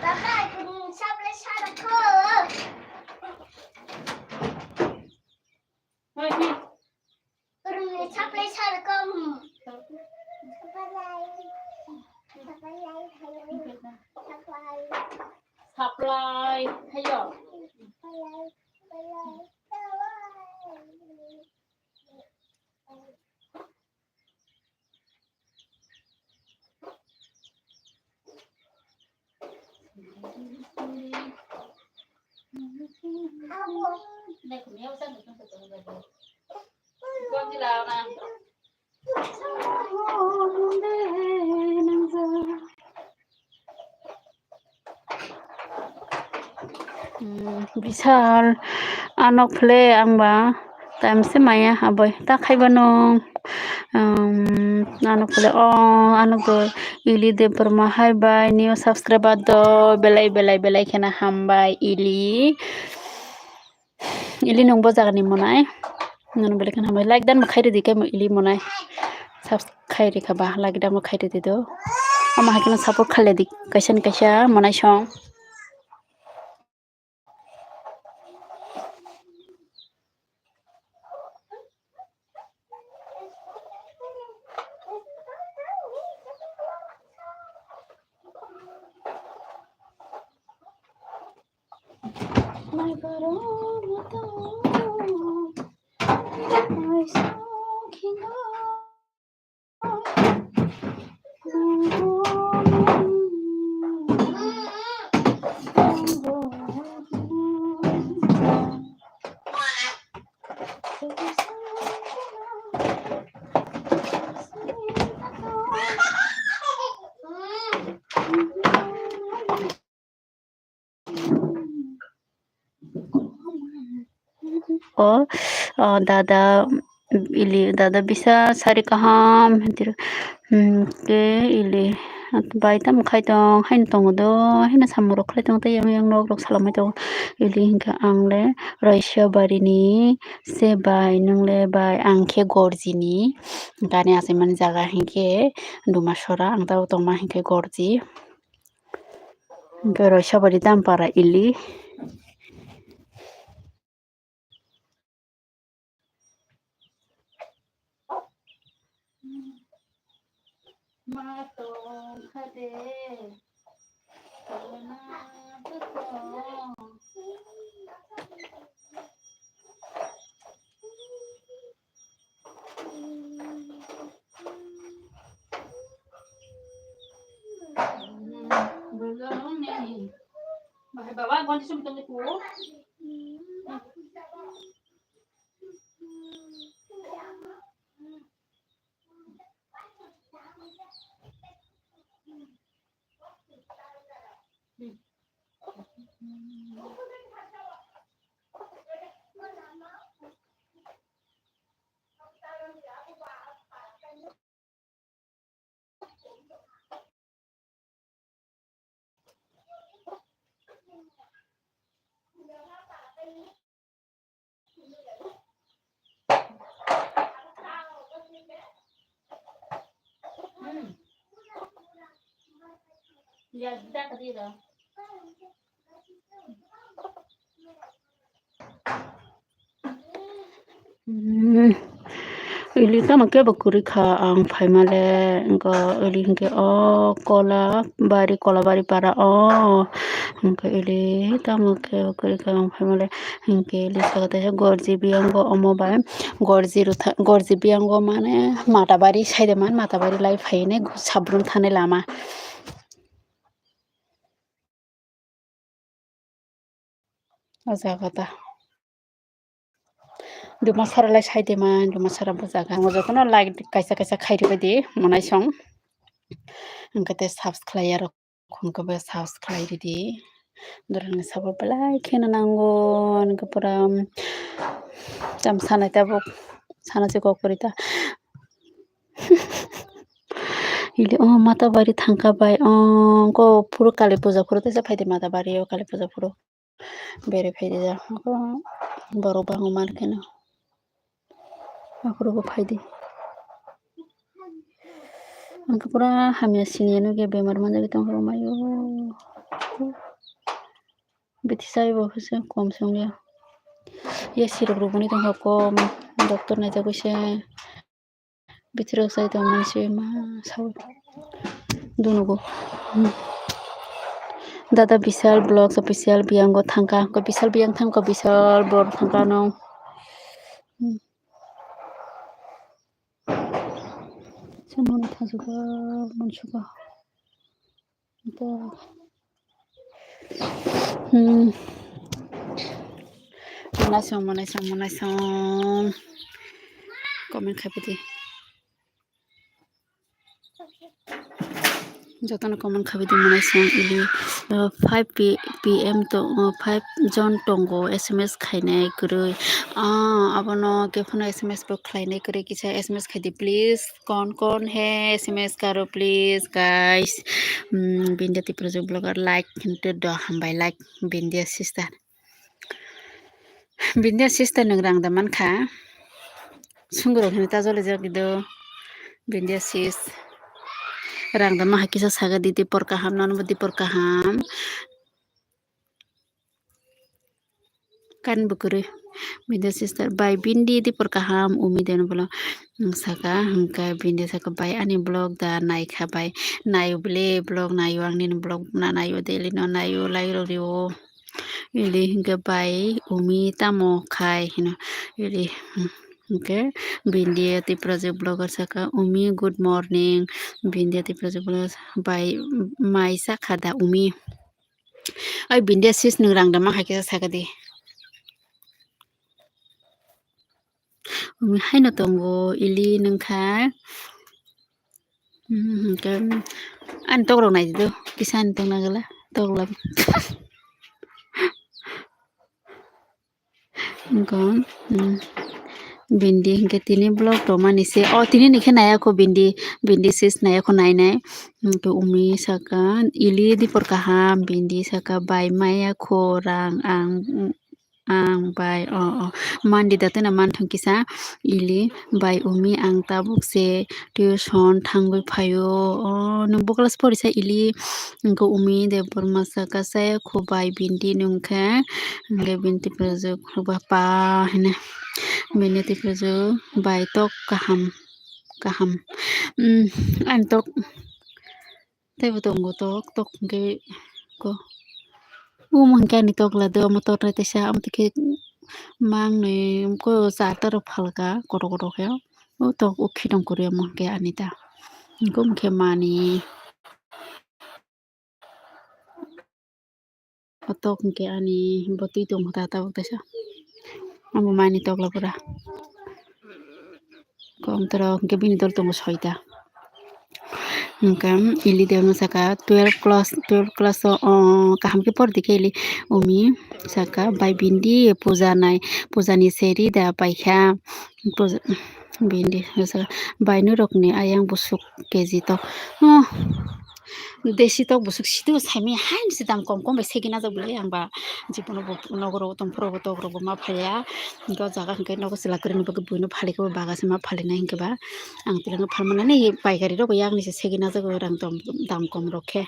Speaker 2: Total, kalau sampai kau. Kalau sampai kau.
Speaker 1: Supply, hayo. Này cũng nhau sang được trong sự đời đời. Con đi nào nè. Bisal anok phle angba time se maya aboy ta khaiba nong anok phle anok do ili de perma hai bai new subscriber do belai khena hambai ili nongbo jagani monai non belai khena hambai like dan ma khairi dikai mo ili monai subscribe khaba like dan ma khairi dido ama hakina support khale dik kaisa monai song my dada ili dada bisa sari kaham ke ili bai tam khai tong hain tong do hina samurok khai tong tei yang nok rok salamai tong ili hingka angle raisya barini se bai nungle bai angke gorjini gani aseman jaga hingke dumasora ang tau tongma hingke gorji hingke raisya bari dampara ili matong khade kalena betong belum nih bahaya bawa ganti sebetulnya ku ya sudah tadi dah ili tama ke bakuri kha ang phaimale engko ili hingke kola bari para hingke ili tama ke bakuri kha ang phaimale hingke ili sagata gorji biango omobai gorji biango mane mata bari saide man mata bari lai phaine sabrun thane lama ajagata duma saralai saide man duma sara bujaga mojokono like kaisa khairi badi monai song hingke subscribe aro khunkobe subscribe di dorang support belai khena nango hingke pura jam sanai tabo sana se kokorita ili mata bari thangka bai ko puro kali puja puro tesa phaide mata bari kali puja puro bere phaide ja boro bango markena akuro phaide angka pura hamia sini no ge bemar manja bitong ro mayo biti sai bo hose kom songya ye sirok rubuni tong kom doctor na jago se bitirok sai tong manse ma saw dunugo dada bisal blogs official biango thangka ko bisal biang thangko bisal bor thangka no Semua juga mencoba untuk manasong komen kapiti Jotono common khabidi manai song ili 5 pm to 5 jon tongo sms khainai kurui abono kephono sms bo khlainai kurui kisa sms khaidi please kon hai sms karo please guys bindia tipro blogger like hinto do hambai like bindia sister nang rang da mankha sungro hini ta jole jagido bindia sis rang da maha kisa saga diti por kaham non budi por kaham kan bukuri bindia sister by bindi di por kaham umi den bolo saka hingka bindia saka by ani blog da naikha by nayo bele blog nayo angni blog na nayo daily no nayo lairo rio ili hingka by umi tamo khai hino ili Okay, Bindia the project blogger saka umi good morning Bindia the project blogger by my sakada umi ay Bindia sis nurang dama hakisa sakadi umi haino tongo ili nungkha an togrok nai do kisan tongna gala toglam Gon bindi hingke tini blog to mani se tini nikhe naya ko bindi sis naya ko nai hingke umi saka ili di por kaham bindi saka bai maya khorang ang bai mandi datena manthong kisa ili bai umi ang tabuk se tuition thangui phayo nung class porisa ili hingke umi de borma saka saya ko bai bindi nungkha hingke binti project pa hine bini tipro bai tok kaham an tok tebo tongo tok hingke ko hingke ani tok lado motor tesa amtike mang ni ko charter phalka koto khe tok ukhidong kori hingke anita hingke hingke mani tok hingke ani botui tong tata tesa amo mani tok la pura kom toro hingke bini dol tongo 6 ta hingke ili de saka 12 class kaham ke por dikhe ili umi saka bai bindi puja ni seri da paikha bindi saka bai nu rok ni ayang busuk keji tok desi tok busuk situ saimi hain si dam kom bai segina jok bole angba jibono nogoro tongpro tok rok ma phaya hingke jaga hingke nogo chela kori ni bagui buino phalika baga se ma phalina hingke ba ang tirano phalmani paikari rok yang ni se segina jok rang dam kom rok khe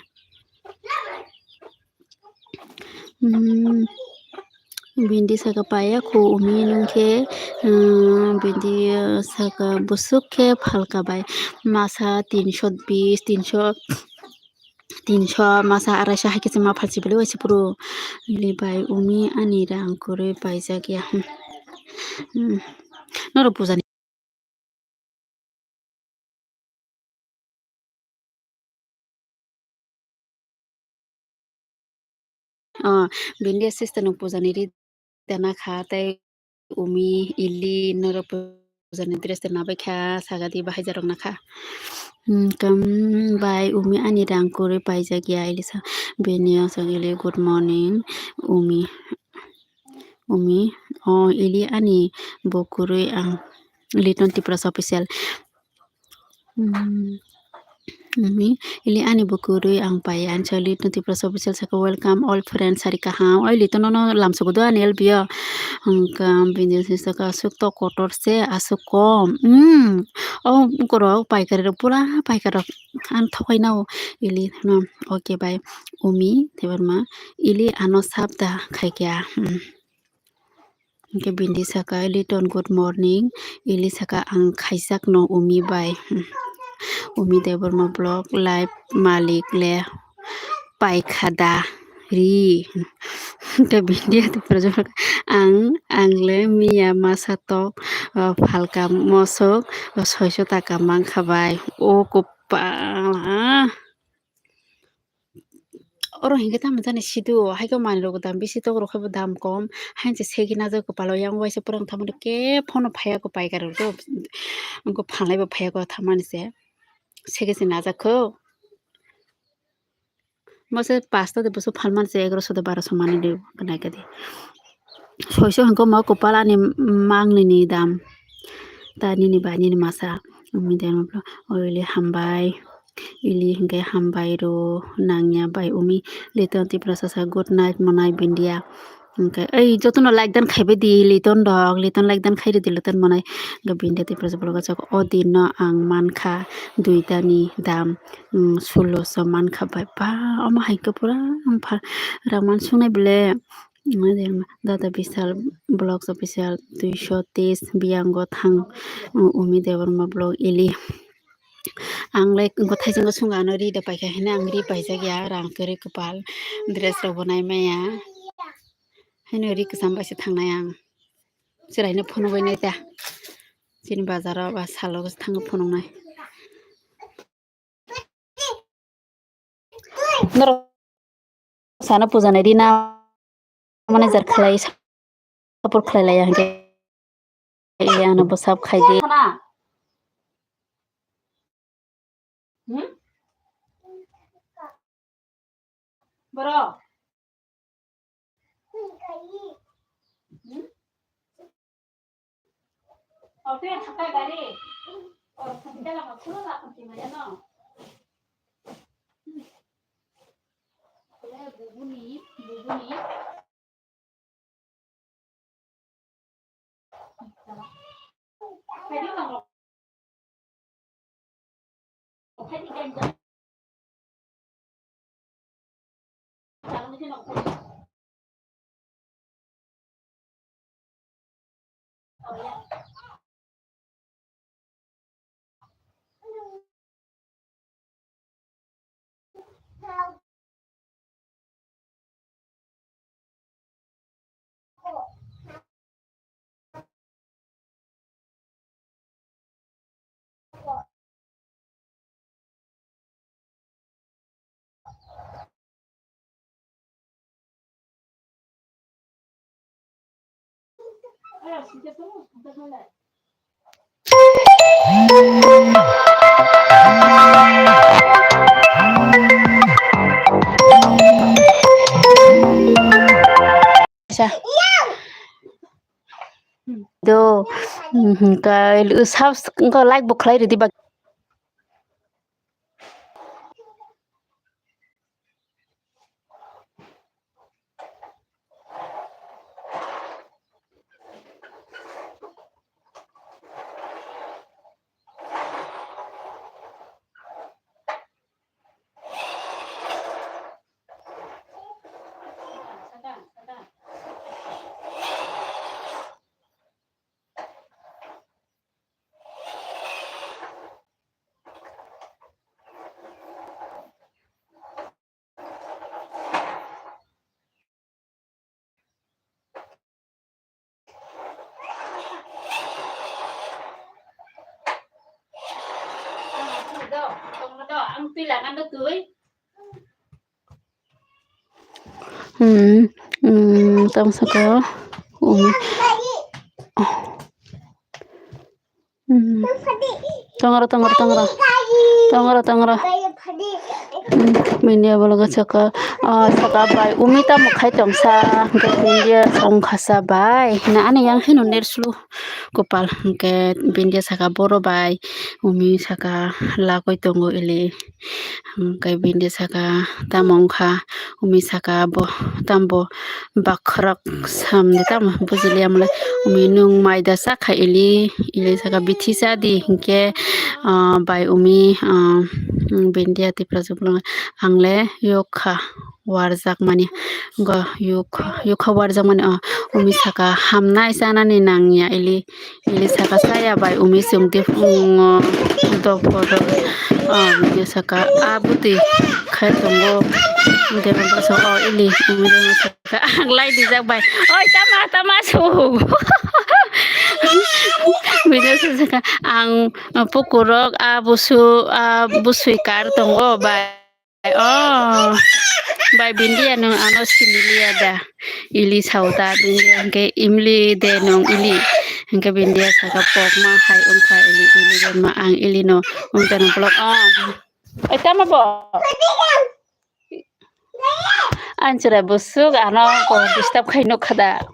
Speaker 1: bindi saka paya ko umi nungkhe bindi saka busuk khe phalka bai masa 320 masa 250 haikhe ma phalchi bole waise puro ili bai umi ani rang koroi paijak ya noro pujani bindi sister nung pujani ri dana kha tai umi ili noro pujani dress na bai kha sagadi bahai jarok na kha kam bai umi ani rang koroi paijak ya ilisa bini sagili good morning umi ili ani bo koroi ang Liton Tipras official ili ani bo koroi ang pai answer Liton Tipras official saka welcome all friends sari kaham oi Liton no lamso do ani elbio kam bini saka asuk to kotor se asuk kom koro paikari rok pura paikari rok an thokai nao ili no okay bai umi tebarma ili ano sabda khaikya hingke bindi saka Liton good morning ili saka ang khaijak no umi bai umi deborma blog live malik le paikhada ri hingke bindi project angle miya masa tok phalka mosok 600 taka mangkha bai kopala oro hingke tamo jani sidu haike mani rok dam bisi tok rok bo dam kom hainse segina jok kopalo yang waise purang thamani ke phono phaya ko paikari rok phalnai bo phaya ko thamani se segese najakho Mose 5টা de boso phalman se 1100 de 1200 mani de kanai kadi. Soiso hangko mau kopala ni mangni ni dam. Tani ni bani ni masa. Umi de mablo oile hambai. Ili hingke hambai ro nangya bai umi liton ti prasasa good night monai bindia. Okay. Ay, jotono like dan khaibe di liton dog liton like dan khairi di liton monai gabinde ti prasa bologa chak odino ang mankha duita ni dam 1600 mankha bai ba ama haike pura raman sunai bele data bisal blogs official 223 biango thang umi deborma blog ili आंलाय गथायजों संगानो रिदा पाइखा हेना आं रि पाइजा गया रां करे कपाल dress Rao बनाय माया हेनो रि कसामबासो थांनाय आं जिरायनो फन बायनाय दा जिनि बाजाराव बा सालावसो थाङो फननाय नर साना पुजानाय दिना माने जार खालाय सपोर्ट खालाय आं दे आंनो बसाब खायदे बरो Oke, sampai dari sampai lah masuk lah kunci no. Boleh bubu nih. Tadi nggak tadi kan jangan di sini oh ya. Ayo, sini tuh, kita mulai. Do cái lữ sao có like bục lấy được đi bạc ăn tuy là ăn đám cưới tao sao có tangara Mindia balaga saka bai umita mukhai tomsa ke bindia song khasa bai na ane yang hinu nerslu kopal ke bindia saka boro bai umi saka lakoi tongo ili ke bindia saka tamongkha umi saka bo tambo bakrak samne tam bujili amle umi nung maida saka ili saka bithisa di ke bai umi bindia ti prajublo angle yokha warjak mani go yokha warjak mani umi saka hamna isana ni nangya ili saka saya bai umi sumti do podo video saka abuti khai tongo deba baso ili umi de saka anglai dijak bai oi tama su video saka ang pukurok busui kar tongo bai bai bindia nung ano similia da ili sauta bindia ke imli de nung ili ke bindia saka pokma hai khai ili de ma ang ili no unta no blok tama bo Anjura busuk ano ko disturb khaino khada.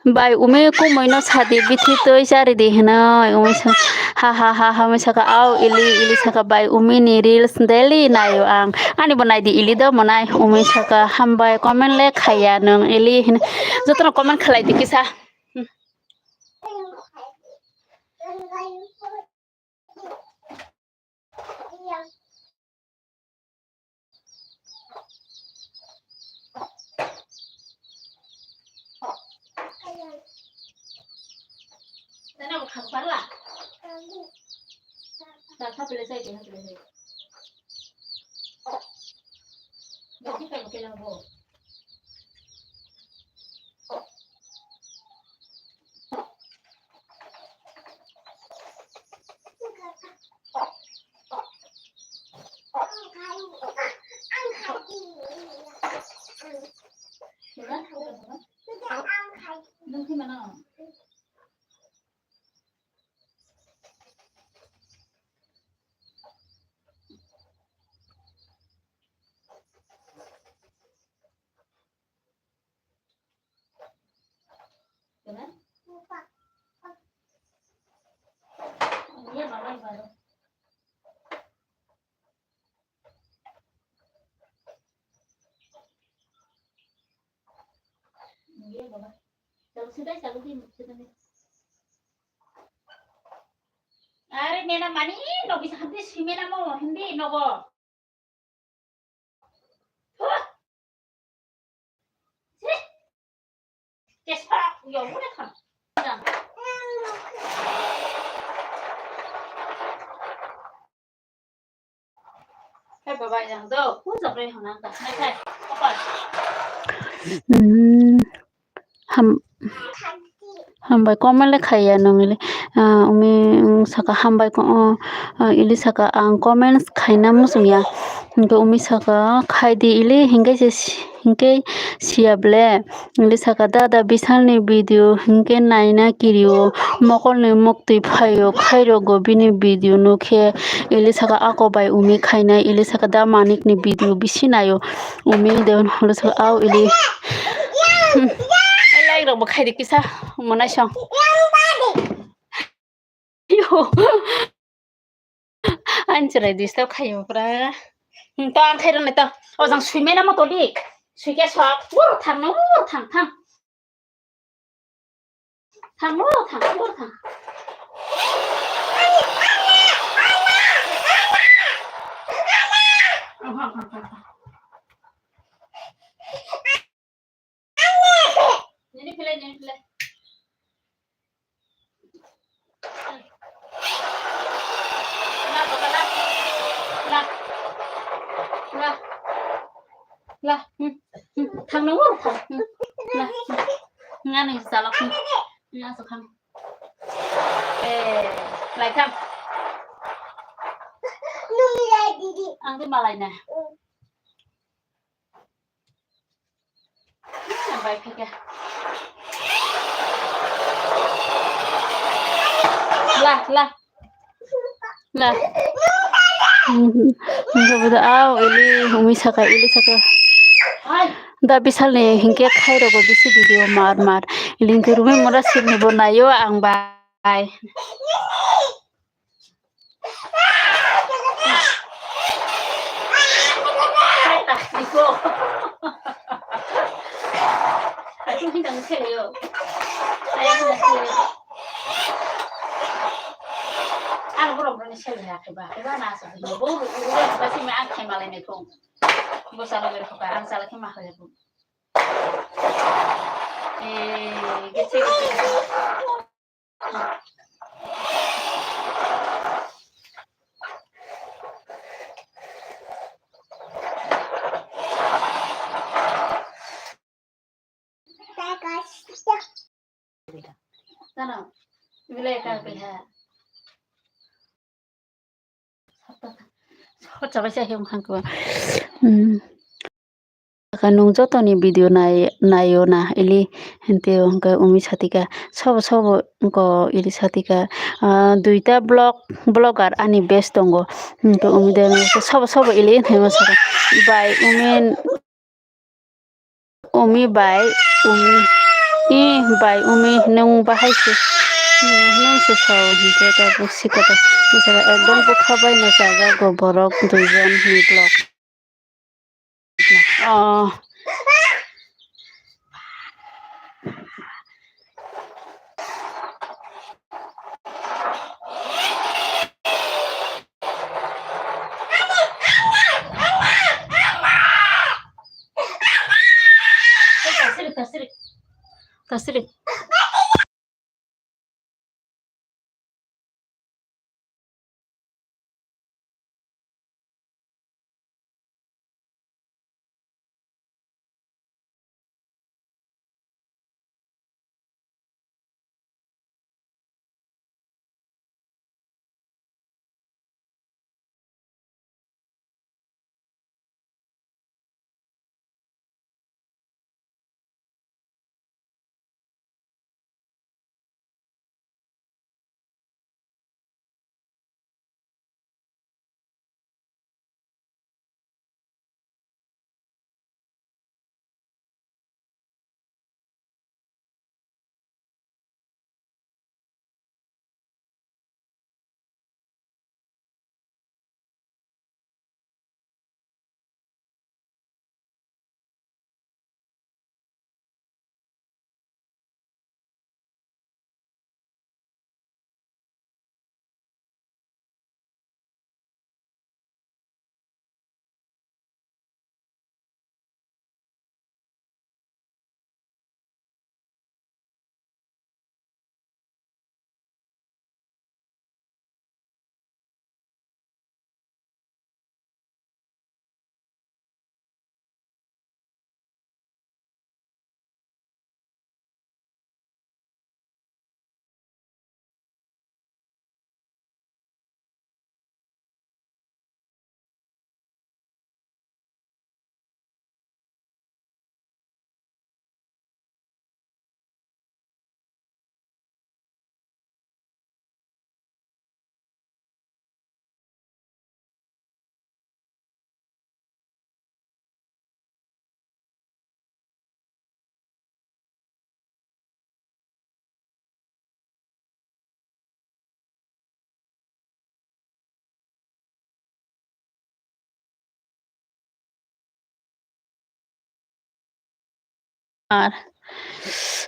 Speaker 1: Bai ume ko moino sadi bithi toi jari de hena ume ha me saka au ili saka bai ume ni reels daily nayo ang ani banai di ili do manai ume saka hambai comment le khaya nang ili jotno comment khalai di kisa Tana ko khang parla. Da tha pele sai de pele sai. Da kita ko kelang bo. Nung thi mana? Benar? Iya, mama baru. Iya, mama. Sudah di Are nena mani no bisa habis himena mo hindi no go. Kespa yo muna kan. Hey baba yang do, ku zabre hona ta. Hai. Apa? Hambai comment le khaya nongile umi saka hambai ko ili saka ang comments khaina musungya hingke umi saka khaidi ili hingke siable ili saka dada bisalni video hingke naina kiriyo mokolni mukti phayo khairo gobini video nukhe ili saka akobai umi khaina ili saka da manikni video bisinayo umi deon holo saka au ili like rok khai dik kisa monai song yo anjrai disturb khayo pra to ang khai ron to ojang suimena mo to dik suike sok thang no thang Ini pilih. Lah. Thằng nó thằng. Lah. Nga này sao lọc. Nga sao không. Lại thăm.
Speaker 2: Nung lại đi.
Speaker 1: Ăn cái bà lại nè. Vậy phải kìa. Lah. Betul ili umi saka da bisal ne hingke khairo go bisi video mar ilin ke rumi mora sini bonayo ang ba Bye. Iku. Aku hindang keleyo. Saya hindang keleyo. Ang burong ni sel ya kiba. Kiba na sa bibo. Buru basi me ang kemale ne kong. Bo sala mer ko ang sala ki ma khale bu. Getse. Sana. Bilay ka pilha. Coba saya yang hangku. Kanung joto ni video nayo na ili hente hangka umi satika sobo ko ili satika duita blogger ani best tongo to umi de sobo ili hema sara by umi nung bahai se nung se saw hinte ta buksi kata misala ekdom bukhabai na jaga go borok duijon ni blog Kasrik.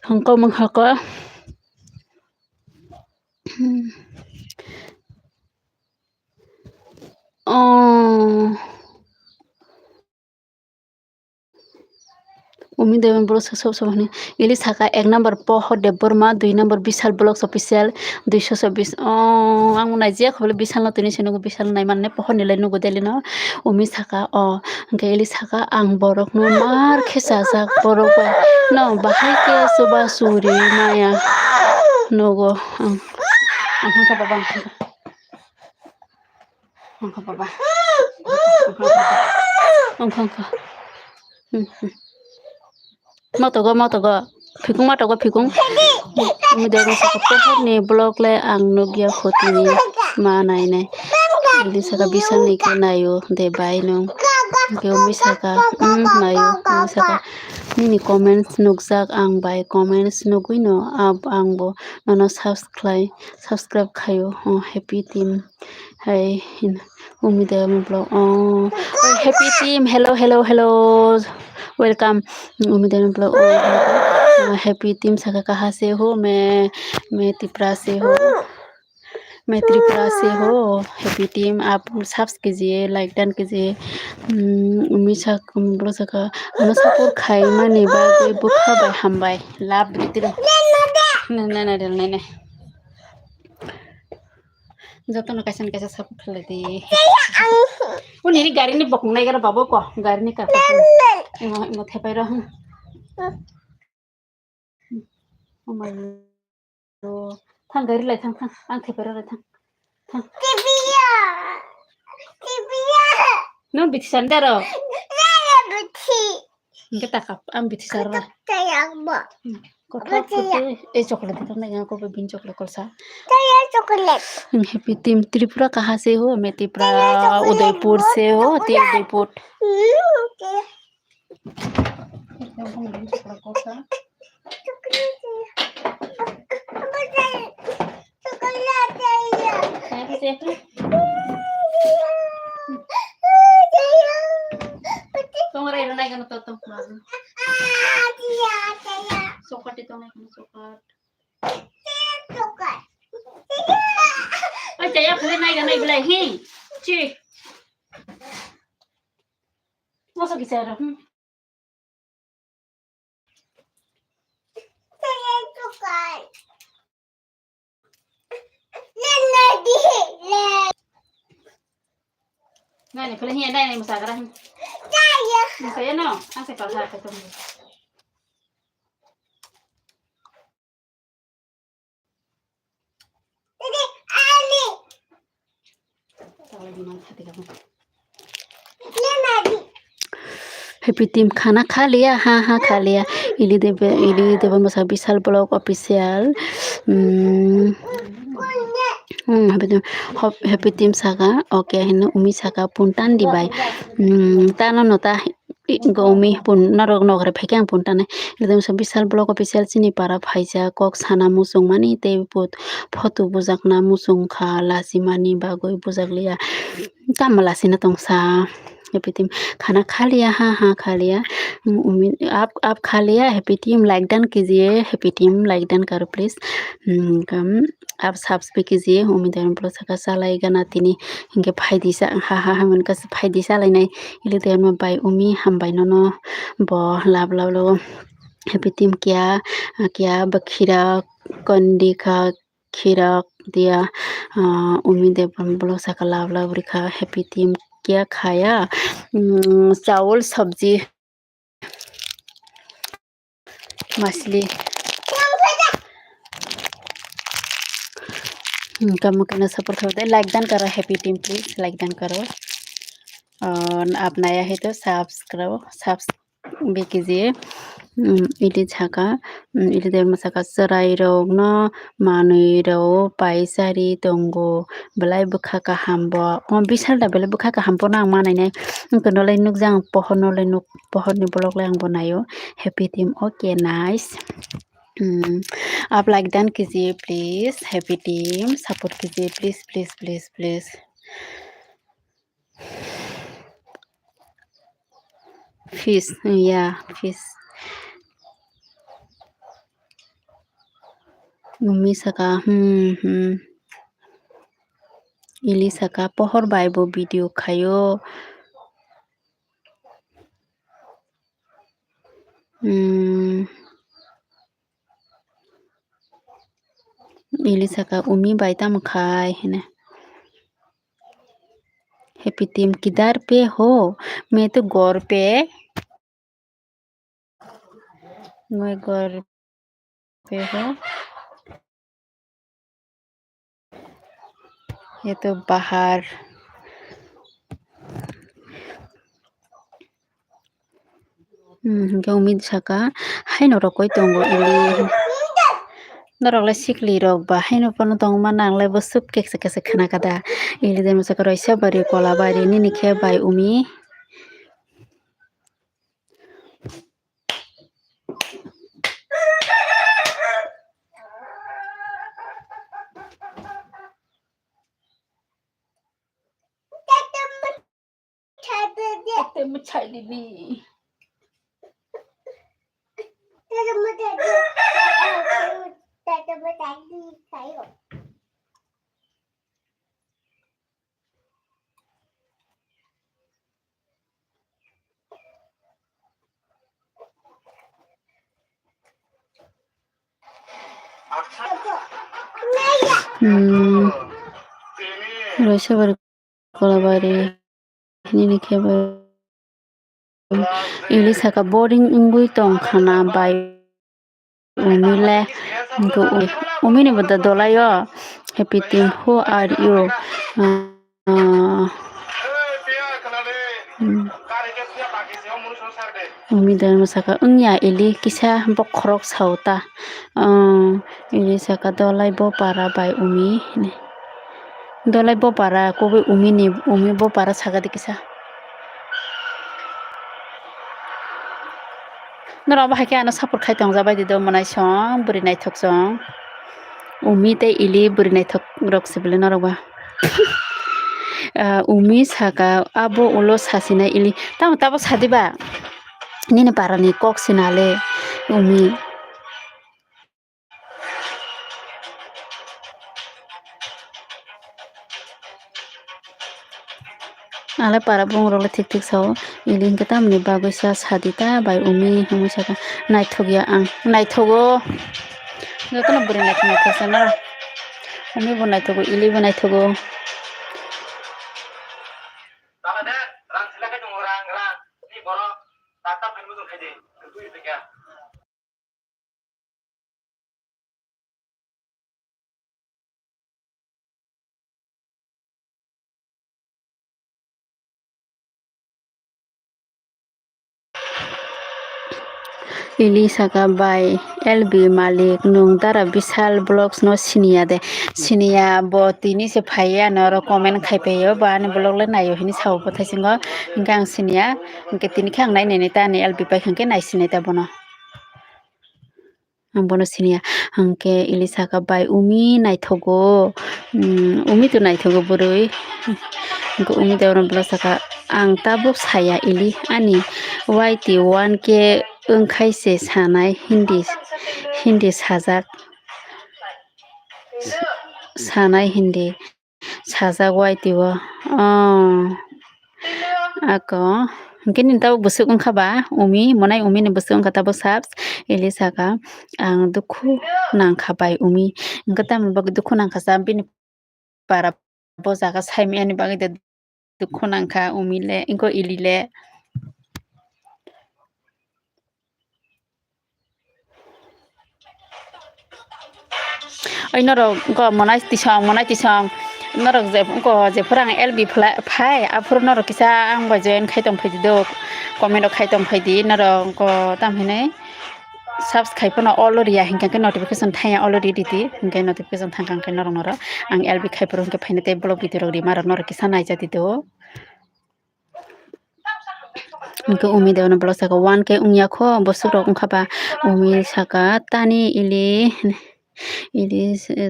Speaker 1: Hangko menghaka umi dewan bro sob hane ili saka 1 number poho de burma 2 number bisal blocks official 220 ang naizia khoble bisal no tini sinu bisal nai manne poho nilai nugo deli no umi saka hangke ili saka ang borok no mar khesa jak borok no bahai ke suba suri maya nogo ang hangka baba hangka Matogo fikung mudah saka pohon ni blog le ang nugia khotini ma nai ini saka bisa nik nayo de bai no ke umi saka nayo saka nini comments nukjak ang bai comments nugui no angbo nono subscribe khayo happy team hai umida blog happy team hello welcome umida blog happy team saka कहाँ से हो मैं त्रिपुरा से हो मैं त्रिपुरा से हो happy team आप सब्स कीजिए लाइक डन कीजिए उमीसा कुम्बलो सका अनुसापुर खाई माने बागै बुखा बाय हामबाय लाभ बितिर नहीं जतन कैसे सब खेले दी उन्हें गाड़ी ने बकूं नहीं कर बाबू को गाड़ी ने कर इमो थे पे रहो थांग गाड़ी लाय थांग आं थे पे रहो थांग no biti sandaro kita kap am biti sarra chocolate तो नहीं को बिन chocolate kolsa happy team Tripura कहाँ से हो मैं त्रिपुरा उदयपुर से हो Udaipur Tunggu rena naik kan tutup malu. Sokat itu naik kan sokat. Oh caya boleh naik boleh hei, cuy. Masa kisah Saya sokat. Nani boleh hei ada yang masak kan? Saya no, saya pasal ketemu. Ini Ali. Kalau di mana hati kamu? Ini Nadi. Happy team खाना खा लिया हाँ खा लिया इली देव मसा Vishal blog official happy team सागा ओके हिनो उमी सागा पुंटान दिबाय तानो नता गोमी पुन नरक नगरे फेके आं पुंटाने एकदम सब विशाल ब्लॉग ऑफिशियल चिनी पारा फाइजा कक साना मुसुं मानी ते पुत फटो बुजाकना मुसुं खा लासी मानी बागोय बुजाकलिया कामलासी न तंसा हैप्पी टीम खाना खा लिया हाँ खा लिया आप खा लिया हैप्पी टीम लाइक डन कीजिए हैप्पी टीम लाइक डन करो प्लीज आप सब्सक्राइब कीजिए उम्मीद है प्लस का सालायगा ना तिनी इनके फायदी सा हाँ मन का फायदी सालाय नहीं इले देर में बाय उमी हम बाय नो ब लाभ लो हैप्पी टीम क्या बखीरा कंडी का खीरा दिया उम्मीद है ब्लॉग सा का लाभ रिखा हैप्पी टीम क्या खाया चावल सब्जी मछली कम करना सपोर्ट होता है लाइक डन करो happy team please like done करो और आप नया है तो सब्सक्राइब भी कीजिए इली झाका इली देर मसाका सराय रग न मानुई रग पाइसारी दंगो बेलाय बुखा का हामबो बिसाल दा बेलाय बुखा का हामबो ना मानायनाय कनोलाय नुक जां पहनोलाय नुक पहननि ब्लॉग लाय आं बनायो हैप्पी टीम ओके नाइस आप लाइक डन कीजिए प्लीज हैप्पी टीम सपोर्ट कीजिए प्लीज फिश या फिश मम्मी सका इली सका पहर बायबो वीडियो खायो इली सका उमी बायता मखाय है हैप्पी टीम किधर पे हो मैं तो गौर पे मैं गौर पे हो ये तो बाहर उम्मीद सका हाय नरकोय दंगो इली नरकलाय सिकली रक बा हाय नपन दंग मा नांलाय बो सुप केसे खाना kada इली दे मसका रयसा बारि कोला बारि निनिखे bye उमी 때문에 잘리니. 러시아바리 콜라바리 ini keba Elisa ka boring ungui tong khana bai umile go umini bada dolayo happy team who are you umi dan masaka ungya eli kisa bokrok sauta Elisa ka dolai bo para bai umi dolai bo para kobe umi bo para saga dikisa nora ba haike ana support khai tong jabai dido manai song buri nai thok song umi te ili buri nai thok rok sibile nora ba umi saka abo ulo sasina ili tabo sadiba nini parani kok sinale umi ala para bong rok tik sao ili kita meni bagusa sadita bai umi humi saka nai thogya ang nai thogo ngatona buri nai thok sana umi bo nai thogo ili bo nai thogo Elisa ka by LB Malik nung dara Vishal Blogs no sinia bo tini se phaya no ro comment khaipeyo ba ni blog le nayo hini saw bo thaisingo gang sinia ke tini khang nai ne ta ni LB pai khang ke nai sine ta bono bono sinia hangke Elisa ka by umi nai thogo umi tu nai thogo boroi umi dawron blog saka ang tabuk saya ili ani YT1K खायसे सानाय हिन्दी साजाक सानाय Hindi साजाक वाइटिव ako mungkin tahu busuk ungkaba umi monai umi ni busuk ungkata saps Elisa ka ang duku nang khabai umi ngata mbag duku nang khasa bini para boza ka saimi ani bagi de duku nang kha umi le inko ilile oi noro ko monai tisang norok je phurang LB phai afur norok kisa ang ba join khaitom phaidi do comment o khaitom phaidi norok ko tamhine subscribe no already hingka ke notification thaya already diti hingka notification thangkang ke norok ang LB khaipro hingka phaine te blog video rok marok norok kisa naija dito hingka umi dewana blog saka 1K ungya kho bosuk rok ungkhaba umi saka tani ili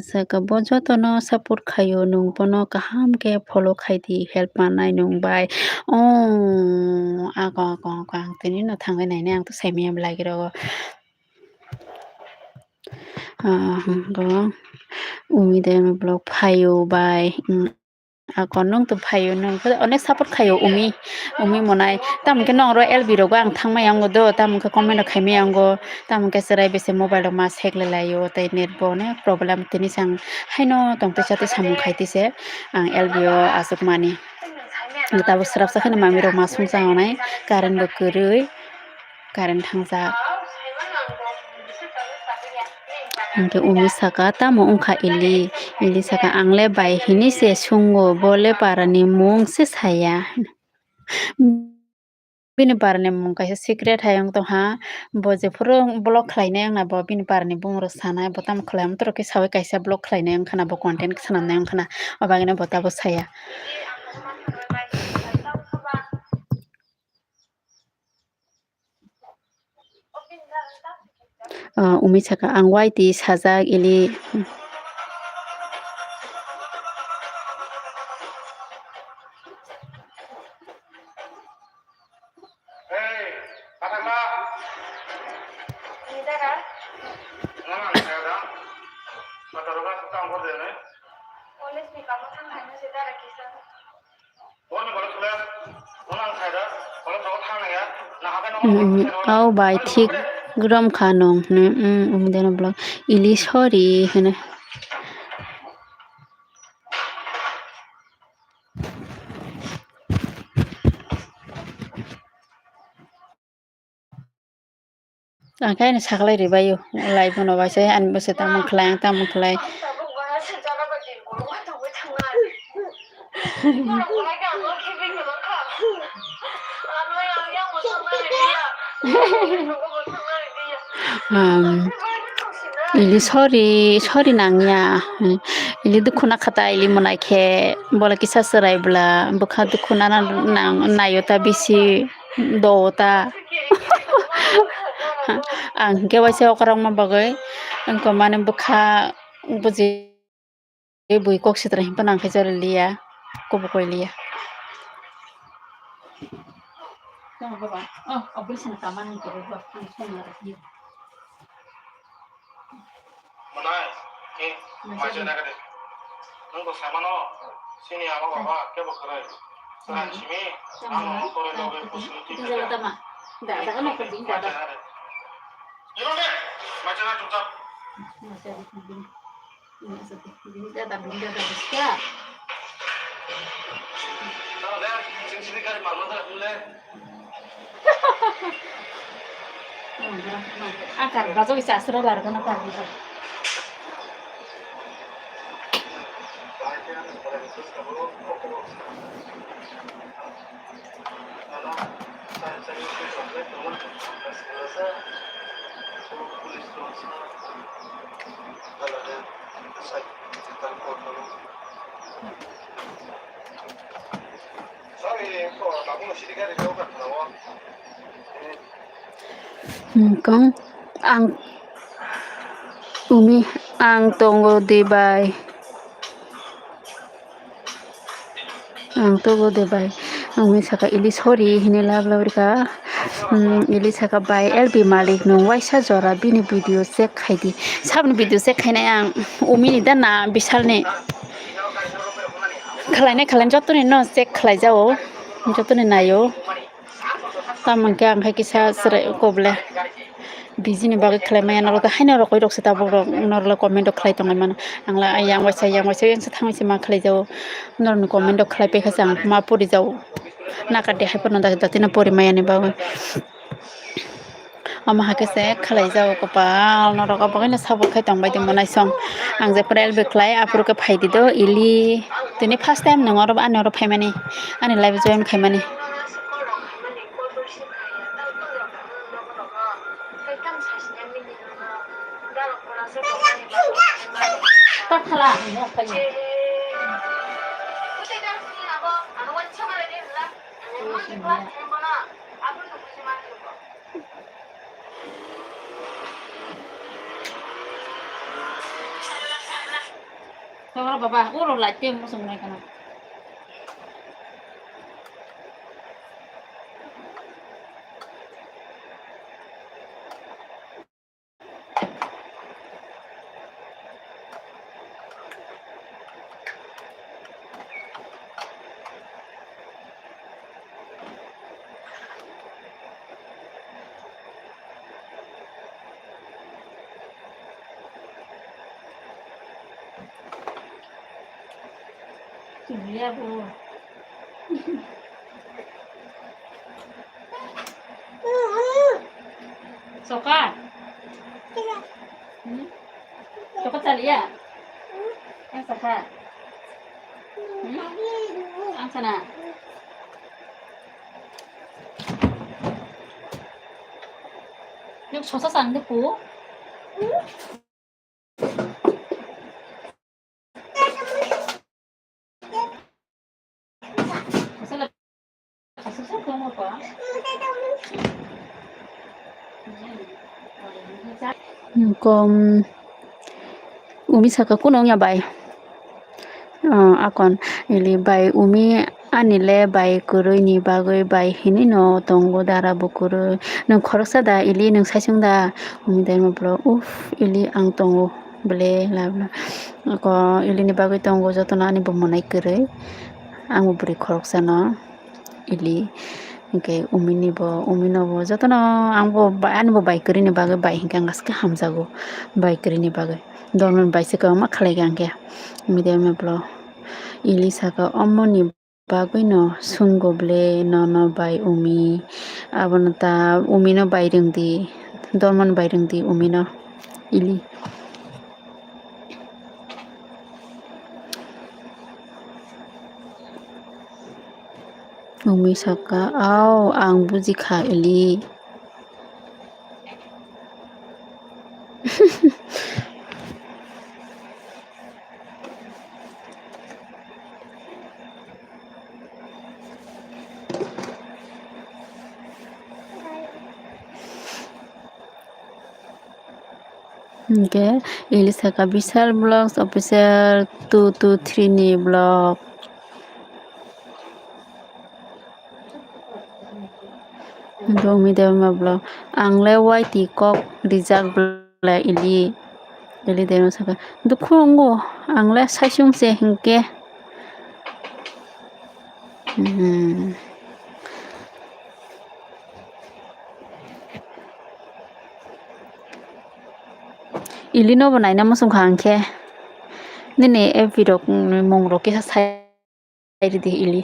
Speaker 1: saka bojoto no support khayo nung bono kaham ke follow khaidi help manai nung bai ako ang tini no thangai nai ne ang to saimiyam lagi ro umi de blog phayo bai ako nung to phayo nung onek support khayo umi monai tam ke nong ro LB ro ang thangmai ang do tam ke comment khaimai ang go tam ke serai bese mobile ro ma sekle layo tai net bo ne problem tini sang haino tongte chate samung khaiti se ang LB o asuk mani ngata bo srap sa khana mami ro ma sung sa nai current bo kurui current thangja angke umi saka tamo ungkha ili saka angle bai hini se sungo bole parani mung se saya bini parni mung kaisa secret hayang to ha bo je phurung blog khlainai angna bo bini parni bung ro sanai bo tam khlam to ke sawi kaisa blog khlainai ang khana bo content sanamnai ang khana obagine bo ta bo saya umi saka ang YT sajak ili
Speaker 3: Nang ang saya dah. Mataruga sa tang ko din eh. Wala ko sila. Wala ang saya dah. Wala sa utang niya. Nakakan ako.
Speaker 1: Au bai thik grom khanong ne umdena blog ili sorry hene angkai ne saklai ri bayo live no bai sai an bose tamung khlai ili sorry nangya ili dukhuna khata ili monakhe bola kisa sarai bla bukha dukhuna nang nayota bisi dota ang kewaisa okarang mabagai angko mane bukha buji bui kok sitra himpa nang khajar liya ko bukoi liya baba abul sin kaman ko baba
Speaker 3: Manai, macam nak ada. Nunggu sama no. Sini apa bapa, kau berkerai. Sekarang sini, anu korang lagi positif.
Speaker 1: Tidak ada mah. Tidak ada kan kerja tidak ada.
Speaker 3: Jangan deh, macam nak tutup.
Speaker 1: Masih ada penting. Ini satu. Tidak ada besar.
Speaker 3: Kalau deh, sini kali malu dah boleh.
Speaker 1: Akar, baca bisa asal lar kan akar bisa. Kang ang umi ang tunggu di bay umi saka ili sorry hini lablabrika ili saka bay LB Malik nung waisa jora bini video check khaidi sabni video check khaina ang umi ni dana bisal ni khalane jotoni no check khlai jao jotoni nayo tamangke ang khai kisa sre koble bizini bagai khlai nalo ta haina rokoi rok sita boro norla comment khlai tongai man angla yang waisa yang sathang si ma khlai jao norni comment khlai pe khasang ma puri jao naka de hai pano da tina puri maya ni bagai ama hakese khlai jao ko pa norok bagai na sabo khai tongbai de monai song ang je prel be khlai apur ke phai di do ili tini first time nangor ba anor phaimani ani live join khaimani tak khala ni apa ni kalau bapa urut lah tim musuh mereka nak Iya bu. Sokat. Sokat tali ya. Yang sokat. Ang sana. Yung sosa sande po. Kom umi saka kunong ya bay akon ili bay umi anile bai kurui ni bagui bai hini no tongo dara bukurui nung khoroksa da ili nung saisung da umidai mablo uf ili ang tongo bele labla ko ili ni bagui tongo jotono ani bumonai kurui ang buri khoroksa no ili hingke umini bo jotono angbo ani bo bai kuri ni bagui bai hingke ngaske hamjago bai kuri ni bagui dorman bai se ko ma khalaiga angke umidai mablo ili saka omoni bagui no sungo bele no bai umi abono ta umi no bai rungdi dorman bai rungdi umi no ili umi saka au ang bujikha ili hingke ili saka Vishal Vlogs official 223 ni vlog umidai mablo angle waiti kok rijak bla ili deno saka dukhongo angle saisung se hingke ili no banai na musung khangke nene e video mongrok ke sai di ili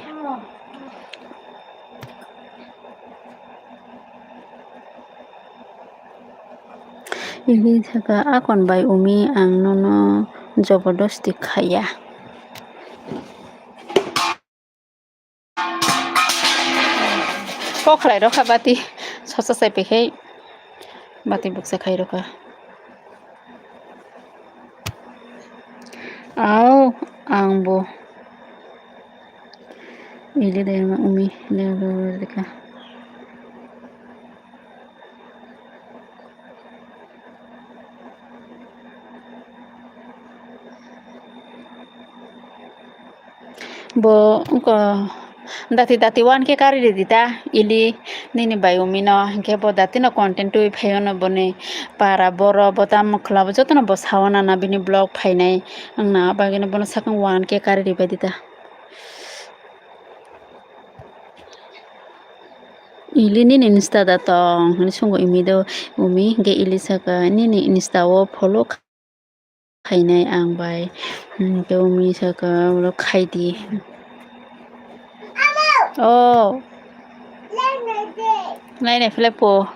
Speaker 1: ili saka akon bai umi ang nono jobordosti khaya ko khlai ro khabati sosa sai pekhei bati buksa khai ro ka au angbo ili dema umi le deka bo ko dati wan ke kari dita ili nini bai umi no hingke bo dati no content tu phayo no bone para boro botam khla bo jotono bo sawana na bini blog phainai angna bagene bono sakang wan ke kari ribai dita ili nini insta da tong hani sungo imido umi hingke ili saka nini insta o follow khainai ang bai ke umi saka ulo khaidi oh lai này Filipo